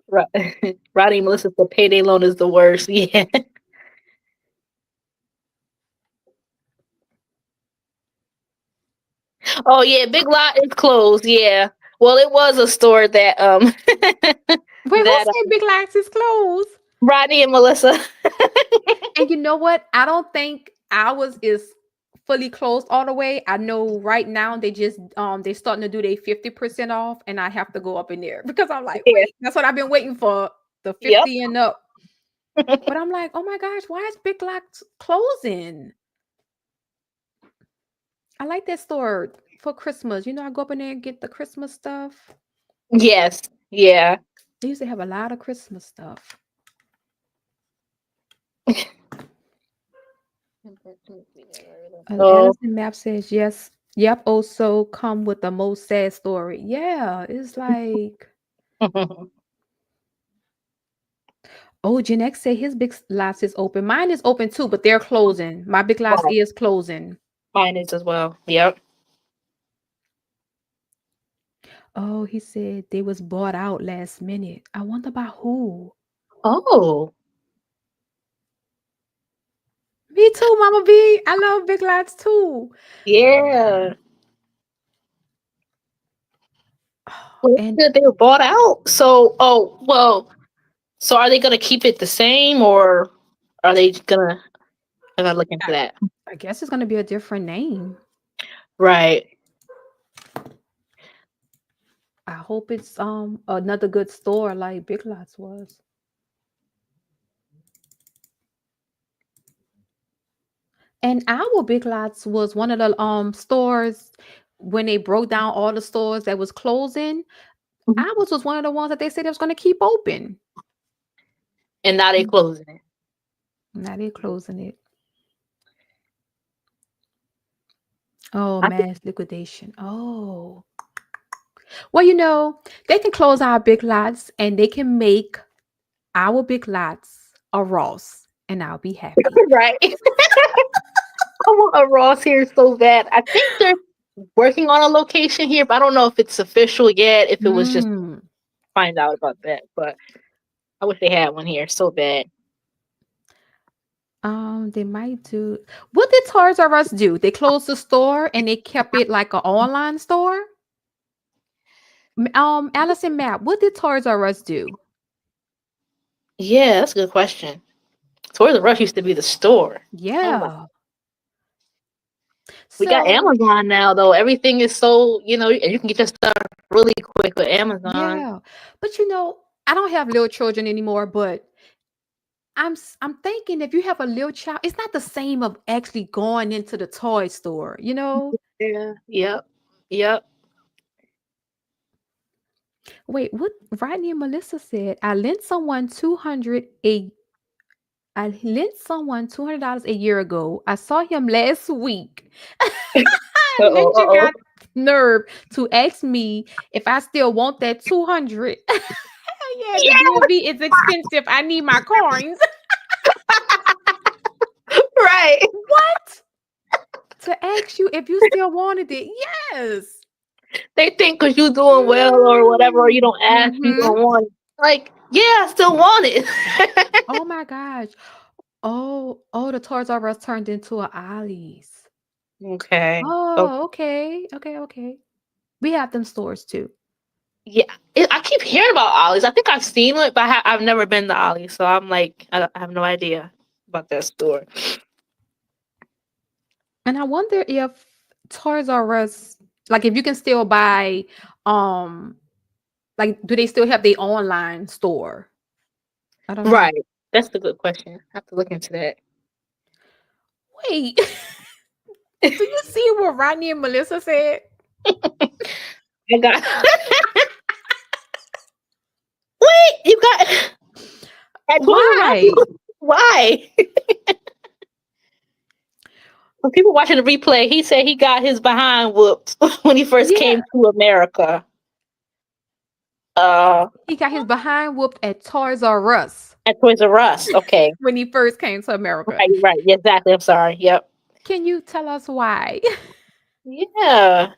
Right. Roddy and Melissa, the payday loan is the worst. Yeah. Oh yeah, Big Lot is closed. Yeah. Well, it was a store that Wait, who that said Big Lots is closed? Rodney and Melissa. And you know what? I don't think ours is fully closed all the way. I know right now they starting to do their 50% off, and I have to go up in there because I'm like, Yeah. wait, that's what I've been waiting for, the Yep. 50 and up. But I'm like, oh my gosh, why is Big Lots closing? I like that store for Christmas. I go up in there and get the Christmas stuff. Yes. Yeah. They used to have a lot of Christmas stuff. Oh. Allison Map says yes. Yep. Also come with the most sad story. Yeah, it's like, oh, Gen X say his Big Lots is open. Mine is open too, but they're closing. My Big Lots Right. is closing. Mine is as well. Yep. Oh, he said they was bought out last minute. I wonder by who. Oh. Me too, Mama B. I love Big Lots too. Yeah. Well, And that's good. They were bought out. So, oh, well, so are they going to keep it the same or are they going to? I got to look into I, that. I guess it's gonna be a different name. Right. I hope it's another good store like Big Lots was. And our Big Lots was one of the stores when they broke down all the stores that was closing. Mhm. Ours was one of the ones that they said they was gonna keep open. And now they're Mm. closing it. Now they're closing it. Oh, I think mass liquidation. Oh. Well, they can close our Big Lots and they can make our Big Lots a Ross, and I'll be happy. right. I want a Ross here so bad. I think they're working on a location here, but I don't know if it's official yet. If it was just Mm. find out about that, but I wish they had one here so bad. They might do. What did Toys R Us do? They closed the store and they kept it like an online store. Allison Matt, what did Toys R Us do? Yeah, that's a good question. Toys R Us used to be the store. Oh my. Yeah. We got So Amazon now though. Everything is so, and you can get your stuff really quick with Amazon. yeah, but I don't have little children anymore. But I'm thinking if you have a little child, it's not the same of actually going into the toy store. Yeah. Yep. Yep. Wait, what? Rodney and Melissa said I lent someone $200 a year ago. I saw him last week. Uh-oh, Ninja uh-oh. got nerve to ask me if I still want that 200. Yeah, the Yeah, DMV is expensive. I need my coins. right. What? To ask you if you still wanted it? Yes. They think because you doing well or whatever, or you Mm. don't ask, you Mm-hmm. don't want it. Like, yeah, I still want it. Oh my gosh. Oh, the Toys R Us turned into a Ollie's. Okay. Oh, Oh, okay. Okay, okay. We have them stores too. yeah. I keep hearing about Ollie's. I think I've seen it, but I've never been to Ollie's, so I'm like, I have no idea about that store. And I wonder if Toys R Us, like if you can still buy, um, like do they still have the online store? I don't know. Right. That's the good question. I have to look into that. Wait, do you see what Rodney and Melissa said? I got. Wait, you got at Toys R Us? Why? Why? When people watching the replay, he said he got his behind whooped when he first Yeah, came to America. Uh, he got his behind whooped at Toys R Us at Toys R Us. Okay. when he first came to America. Right, right. Yeah, exactly. I'm sorry. Yep. Can you tell us why? Yeah.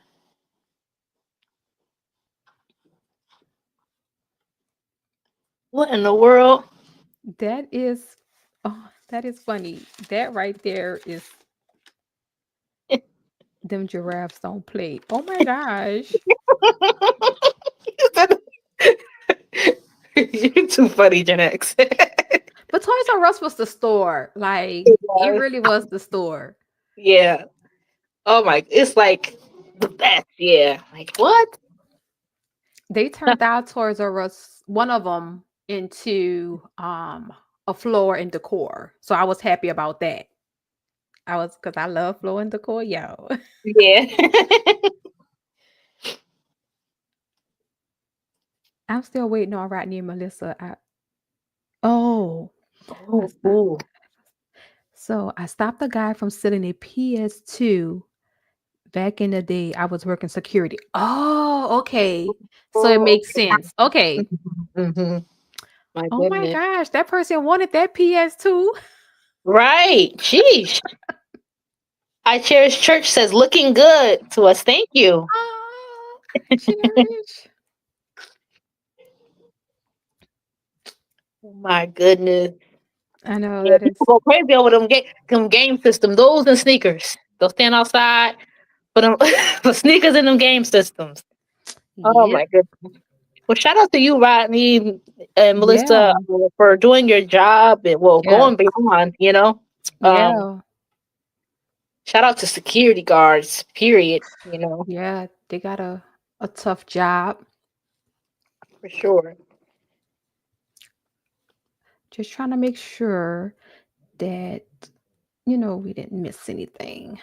What in the world? That is, oh, that is funny. That right there is them giraffes don't play. Oh my gosh. You're too funny, Gen X. But But Toys R Us was the store. Like It it was. really was the store. Yeah. Oh my, it's like the best. Yeah. Like what? They turned out Toys R Us, one of them, into a floor and decor. So I was happy about that. I was because I love floor and decor, yo. Yeah. I'm still waiting on Rodney and Melissa. Oh, I Oh, stopped. ooh. So I stopped the guy from selling a PS2 back in the day. I was working security. Oh, okay. So it Oh, makes sense. Okay. hmm. My Oh my goodness. gosh, that person wanted that PS2. Right. Sheesh. I Cherish Church says looking good to us. Thank you. Oh, cherish. Oh my goodness. I know Yeah, that people is. go crazy over them game system. Those and sneakers. They'll stand outside for them for sneakers in them game systems. Oh Yep. my goodness. Well, shout out to you, Rodney and Melissa, Yeah. for doing your job and well Yeah. going beyond. You know, um, Yeah. shout out to security guards. Period. You know, Yeah. They got a tough job. for sure. Just trying to make sure that we didn't miss anything.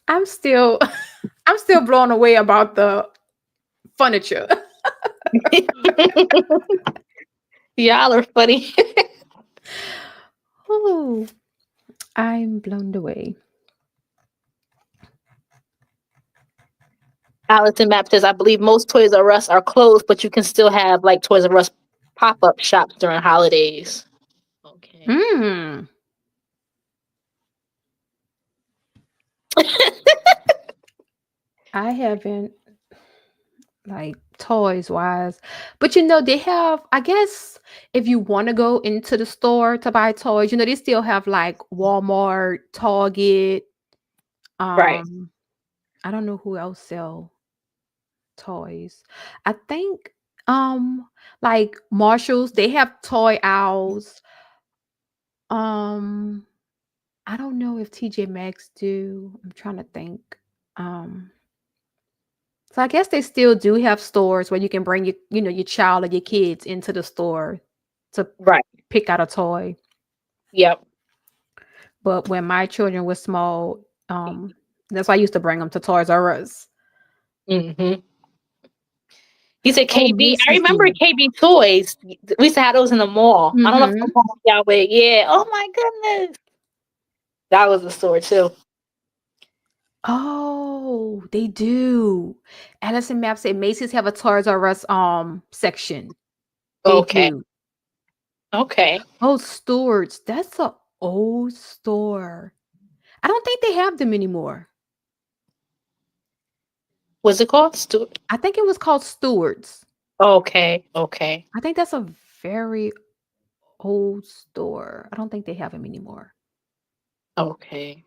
I'm still I'm still blown away about the furniture. Y'all are funny. Oh, I'm blown away. Allison Map says, I believe most Toys R Us are closed, but you can still have like Toys R Us pop up shops during holidays. Okay. Mm. I haven't, like, toys wise, but they have, I guess, if you want to go into the store to buy toys, they still have like Walmart, Target. Right. um I don't know who else sell toys. I think like Marshalls, they have toy owls. um I don't know if TJ Maxx do. I'm trying to think. um So I guess they still do have stores where you can bring your child or your kids into the store to Right. pick out a toy. Yep. But when my children were small, that's why I used to bring them to Toys R Us. Hmm. He said Oh, KB. I Macy's remember do. KB Toys. We used to have those in the mall. I don't know if Mm-hmm. y'all went. Yeah. Oh my goodness. That was a store too. Oh, they do. Allison Map said Macy's have a Toys R Us section. They Okay. do. Okay. Oh, Stewart's. That's a old store. I don't think they have them anymore. What's it called? I think it was called Stewart's. Okay. Okay. I think that's a very old store. I don't think they have them anymore. Okay.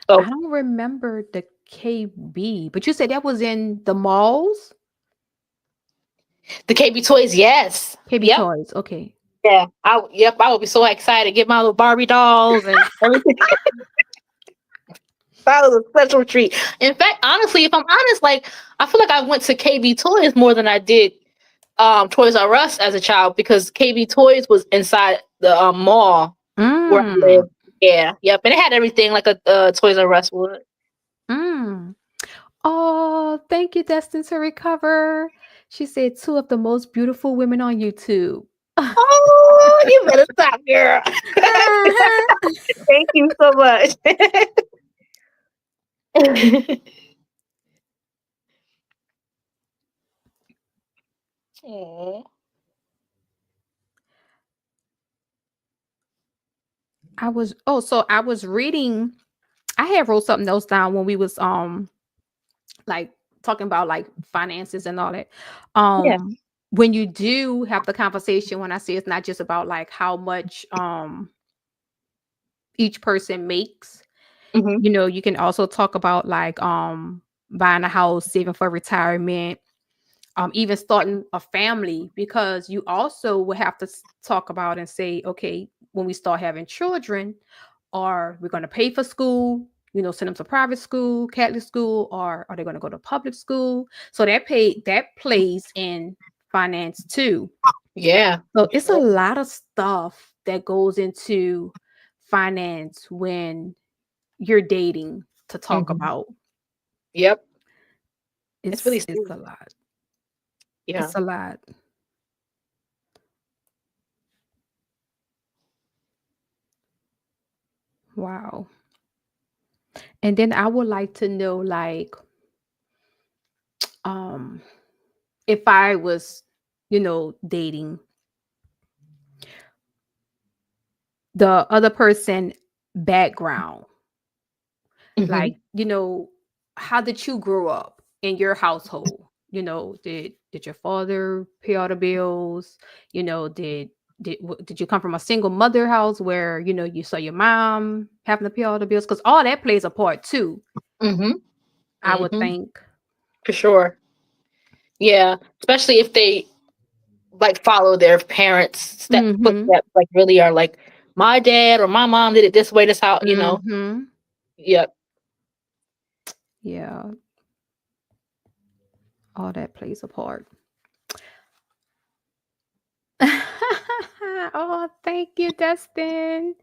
Oh, I don't remember the KB, but you said that was in the malls? the KB Toys. Yes. KB Yep. Toys. Okay. Yeah. Yep. I would be so excited to get my little Barbie dolls and everything. That was a special treat. In fact, honestly, if I'm honest, like I feel like I went to KB Toys more than I did Toys R Us as a child because KB Toys was inside the mall where I Mm. lived. Yeah, yep, and it had everything like a Toys R Us would. Mm. Oh, thank you, Destined to Recover. She said two of the most beautiful women on YouTube. Oh, you better stop, girl. Thank you so much. Aw. So I was reading. I had wrote something else down when we was like talking about like finances and all that. Yeah, When you do have the conversation, when I say it's not just about like how much each person makes, Mhm. You can also talk about like buying a house, saving for retirement, even starting a family, because you also will have to talk about and say, okay, when we start having children, are we going to pay for school? Send them to private school, Catholic school, or are they going to go to public school? So that plays in finance too. Yeah. So For it's a sure. lot of stuff that goes into finance when you're dating to talk Mhm. about. Yep. It's really It's serious. a lot. Yeah. It's a lot. Wow. And then I would like to know, like, um, if I was, dating the other person background, Mhm. like, how did you grow up in your household? Did your father pay all the bills? Did you come from a single mother house where you saw your mom having to pay all the bills? Because all that plays a part too, Mhm. I would Mhm. think. For sure. Yeah. Especially if they like follow their parents' Mm-hmm. footsteps, like really are like my dad or my mom did it this way. This how. Mm-hmm. Yep. Yeah, all that plays a part. Oh, thank you, Destin.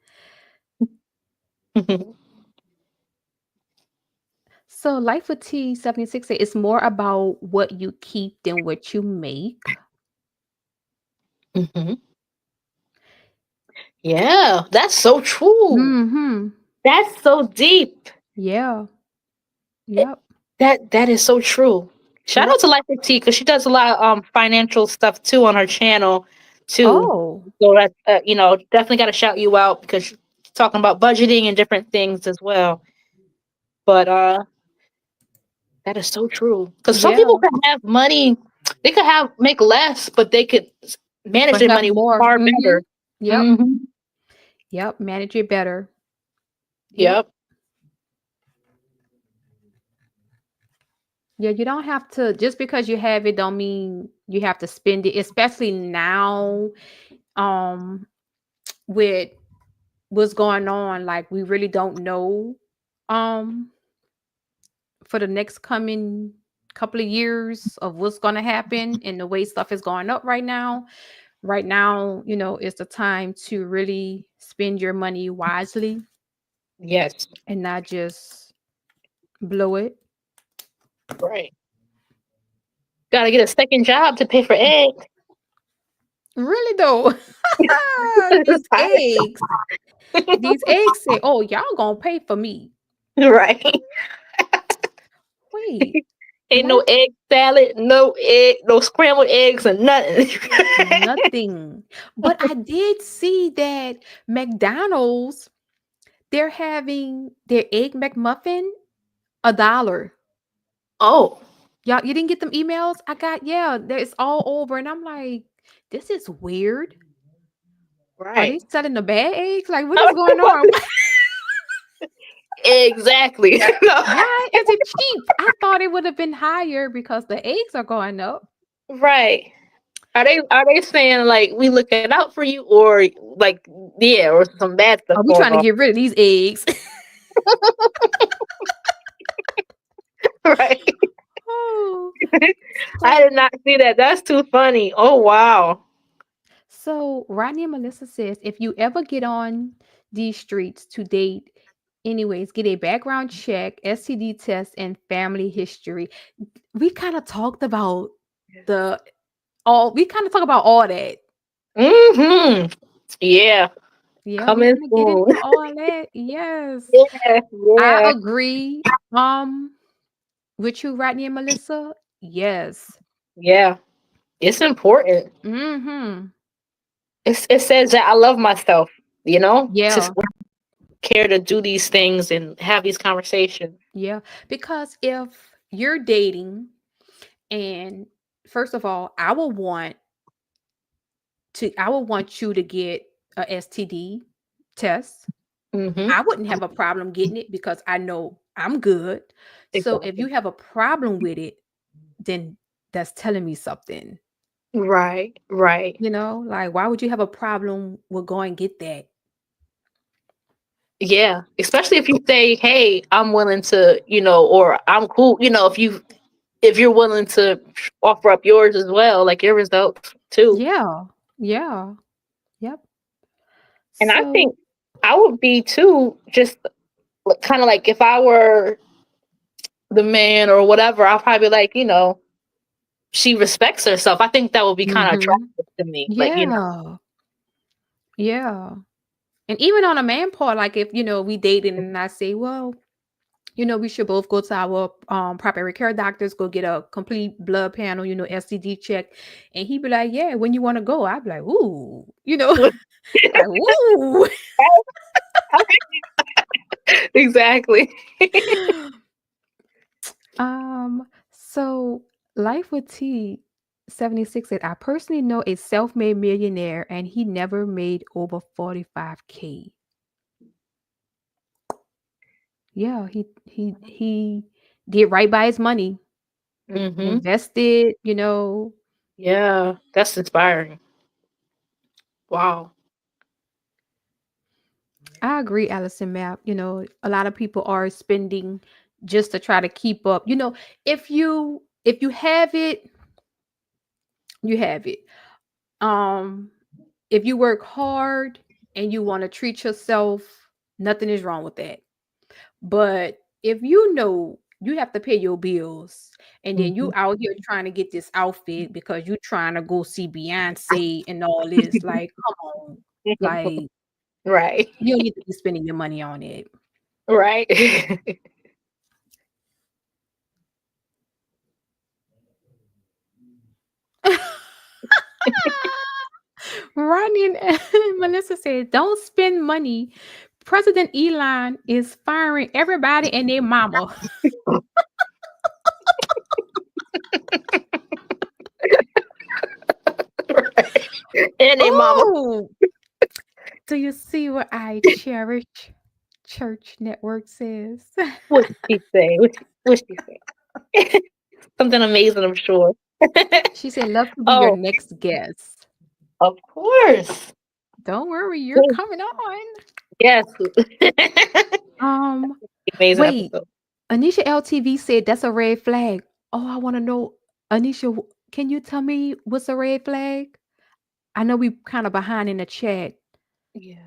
So, Life with T 76 is more about what you keep than what you make. Mhm. Yeah, that's so true. Mm-hmm. That's so deep. Yeah. It- Yep. that is so true. Shout out Yep. to Life with T because she does a lot of financial stuff too on her channel too. Oh, So that definitely got to shout you out because she's talking about budgeting and different things as well. But that is so true because some yeah. people can have money, they could have make less, but they could manage But their have money more. far Mm-hmm. better. Yep. Hmm. Yep. Manage it better. Yep. Yep. Yeah, you don't have to, just because you have it don't mean you have to spend it, especially now, um with what's going on. Like, we really don't know um for the next coming couple of years of what's going to happen and the way stuff is going up right now. Right now, is the time to really spend your money wisely Yes. and not just blow it. Right. Got to get a second job to pay for eggs. Really though. these eggs these eggs say, oh, y'all gonna pay for me. Right. Wait, Ain't no what? egg salad, no egg, no scrambled eggs, or nothing. Nothing. But I did see that McDonald's, they're having their egg McMuffin $1. Oh, Y'all, you didn't get them emails? I got, yeah, it's all over. And I'm like, this is weird. Are they right. selling the bad eggs? Like, what is going on? Exactly. Why is it cheap? I thought it would have been higher because the eggs are going up. Right. Are they saying like we looking out for you, or like, yeah, or some bad stuff Are we going trying to on? get rid of these eggs? Right. Oh, I so did not see that. That's too funny. Oh wow. Rodney and Melissa says, if you ever get on these streets to date, anyways, get a background check, STD test, and family history. We kind of talked about the we kind of talk about all that. Mm-hmm. Yeah. Yeah, we Coming kind of get soon. into all that. Yes. Yeah. I Yeah. agree. With you, Rodney and Melissa. Yes. Yeah. It's important. Mm-hmm. It says that I love myself, to Yeah. care to do these things and have these conversations. Yeah. Because if you're dating, and first of all, I would want you to get a STD test. Mm-hmm. I wouldn't have a problem getting it because I know I'm good. So if Exactly. you have a problem with it, then that's telling me something. Right. Right. Like why would you have a problem with going get that? Yeah. Especially if you say, "Hey, I'm willing to," or "I'm cool," if you're willing to offer up yours as well, like your results too. Yeah. Yeah. Yep. And I So think I would be too, just kind of like if I were the man or whatever, I'll probably be like, she respects herself. I think that would be kind of mhm. attractive to me. Like, Yeah. Yeah. And even on a man part, like if we dated and I say, well, we should both go to our primary care doctors, go get a complete blood panel, STD check. And he'd be like, yeah, when you want to go? I'd be like, ooh, like, ooh. exactly. So Life with T 76 said, I personally know a self-made millionaire and he never made over 45K. Yeah, he did right by his money, Hmm. invested, Yeah, that's inspiring. Wow. I agree, Allison Map. A lot of people are spending just to try to keep up. If you have it, you have it. Um, if you work hard and you want to treat yourself, nothing is wrong with that. But if you have to pay your bills and then you Hmm. out here trying to get this outfit because you trying to go see Beyonce and all this, like, come on. Like, Right. you don't need to be spending your money on it. Right. Rodney and Melissa said, "Don't spend money. President Elon is firing everybody and their mama." Right. And a mama. Oh, do you see what I cherish? Church Network says. What she say? What she say? Something amazing, I'm sure. She said, "Love to be your Oh, next guest." of course. Don't worry, you're coming on. Yes. Um, Amazing Wait, episode. Anisha LTV said that's a red flag. Oh, I want to know, Anisha. Can you tell me what's a red flag? I know we kind of behind in the chat. Yeah.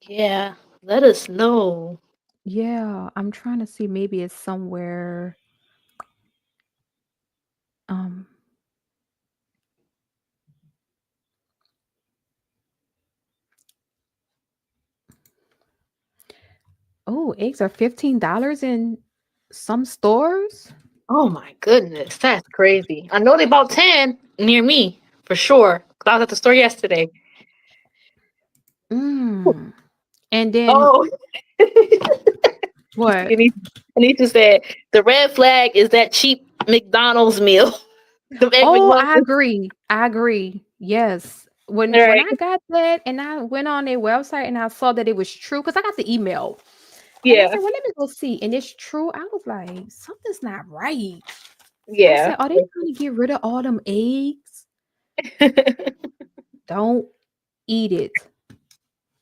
Yeah. Let us know. Yeah, I'm trying to see. Maybe it's somewhere. Um. Oh, eggs are $15 in some stores. Oh my goodness. That's crazy. I know they about 10 near me for sure. 'Cause I was at the store yesterday. Mm. And then Oh, what? Anisha said the red flag is that cheap McDonald's meal. The egg Oh, I McMuffin. agree. I agree. Yes. When Right. I got that and I went on their website and I saw that it was true because I got the email and I Yeah. said, "Well, let me go see." And it's true. I was like, "Something's not right." I Yeah. said, "Are they trying to get rid of all them eggs? Don't eat it.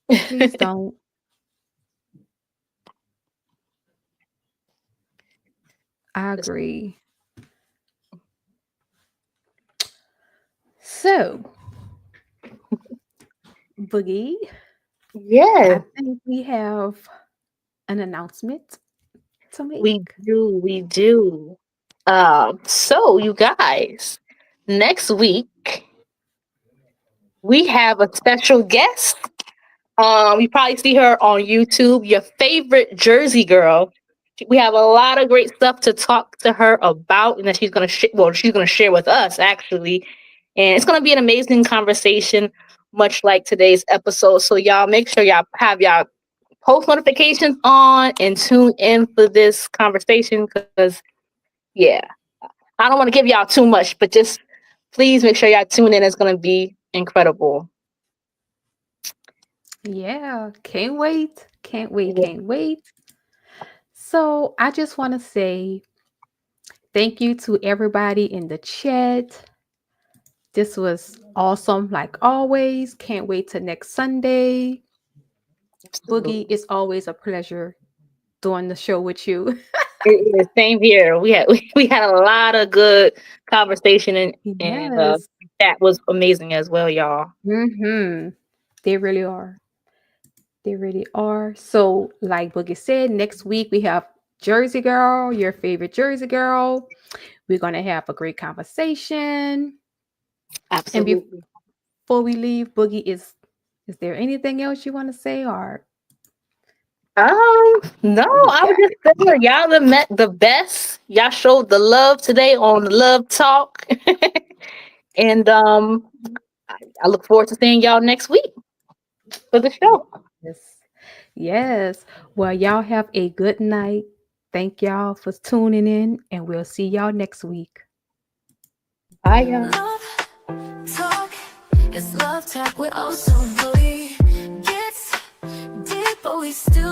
Please don't." I agree. So, Boogie, I Yes, think we have an announcement to make. we do. We do. So you guys, next week we have a special guest. You probably see her on YouTube, your favorite Jersey girl. We have a lot of great stuff to talk to her about, and that she's gonna share with us actually, and it's gonna be an amazing conversation, much like today's episode. So y'all make sure y'all have y'all post notifications on and tune in for this conversation because yeah, I don't want to give y'all too much, but just please make sure y'all tune in. It's gonna be incredible. Yeah, can't wait. Can't wait. Yeah, Can't wait. So I just want to say thank you to everybody in the chat. This was awesome, like always. Can't wait till next Sunday. Boogie, absolutely. it's always a pleasure doing the show with you. It is same here. We had we had a lot of good conversation, and Yes. that was amazing as well, y'all. Mm-hmm. They really are. They really are. So, like Boogie said, next week we have Jersey Girl, your favorite Jersey Girl. We're gonna have a great conversation. And Absolutely. before we leave, Boogie, is there anything else you want to say, or No, we I got was just it? saying y'all have met the best. Y'all showed the love today on the Love Talk. And I look forward to seeing y'all next week for the show. Yes. Yes. Well, y'all have a good night. Thank y'all for tuning in, and we'll see y'all next week. Bye, y'all. Love talk is love talk. We're also we gets deep, but we still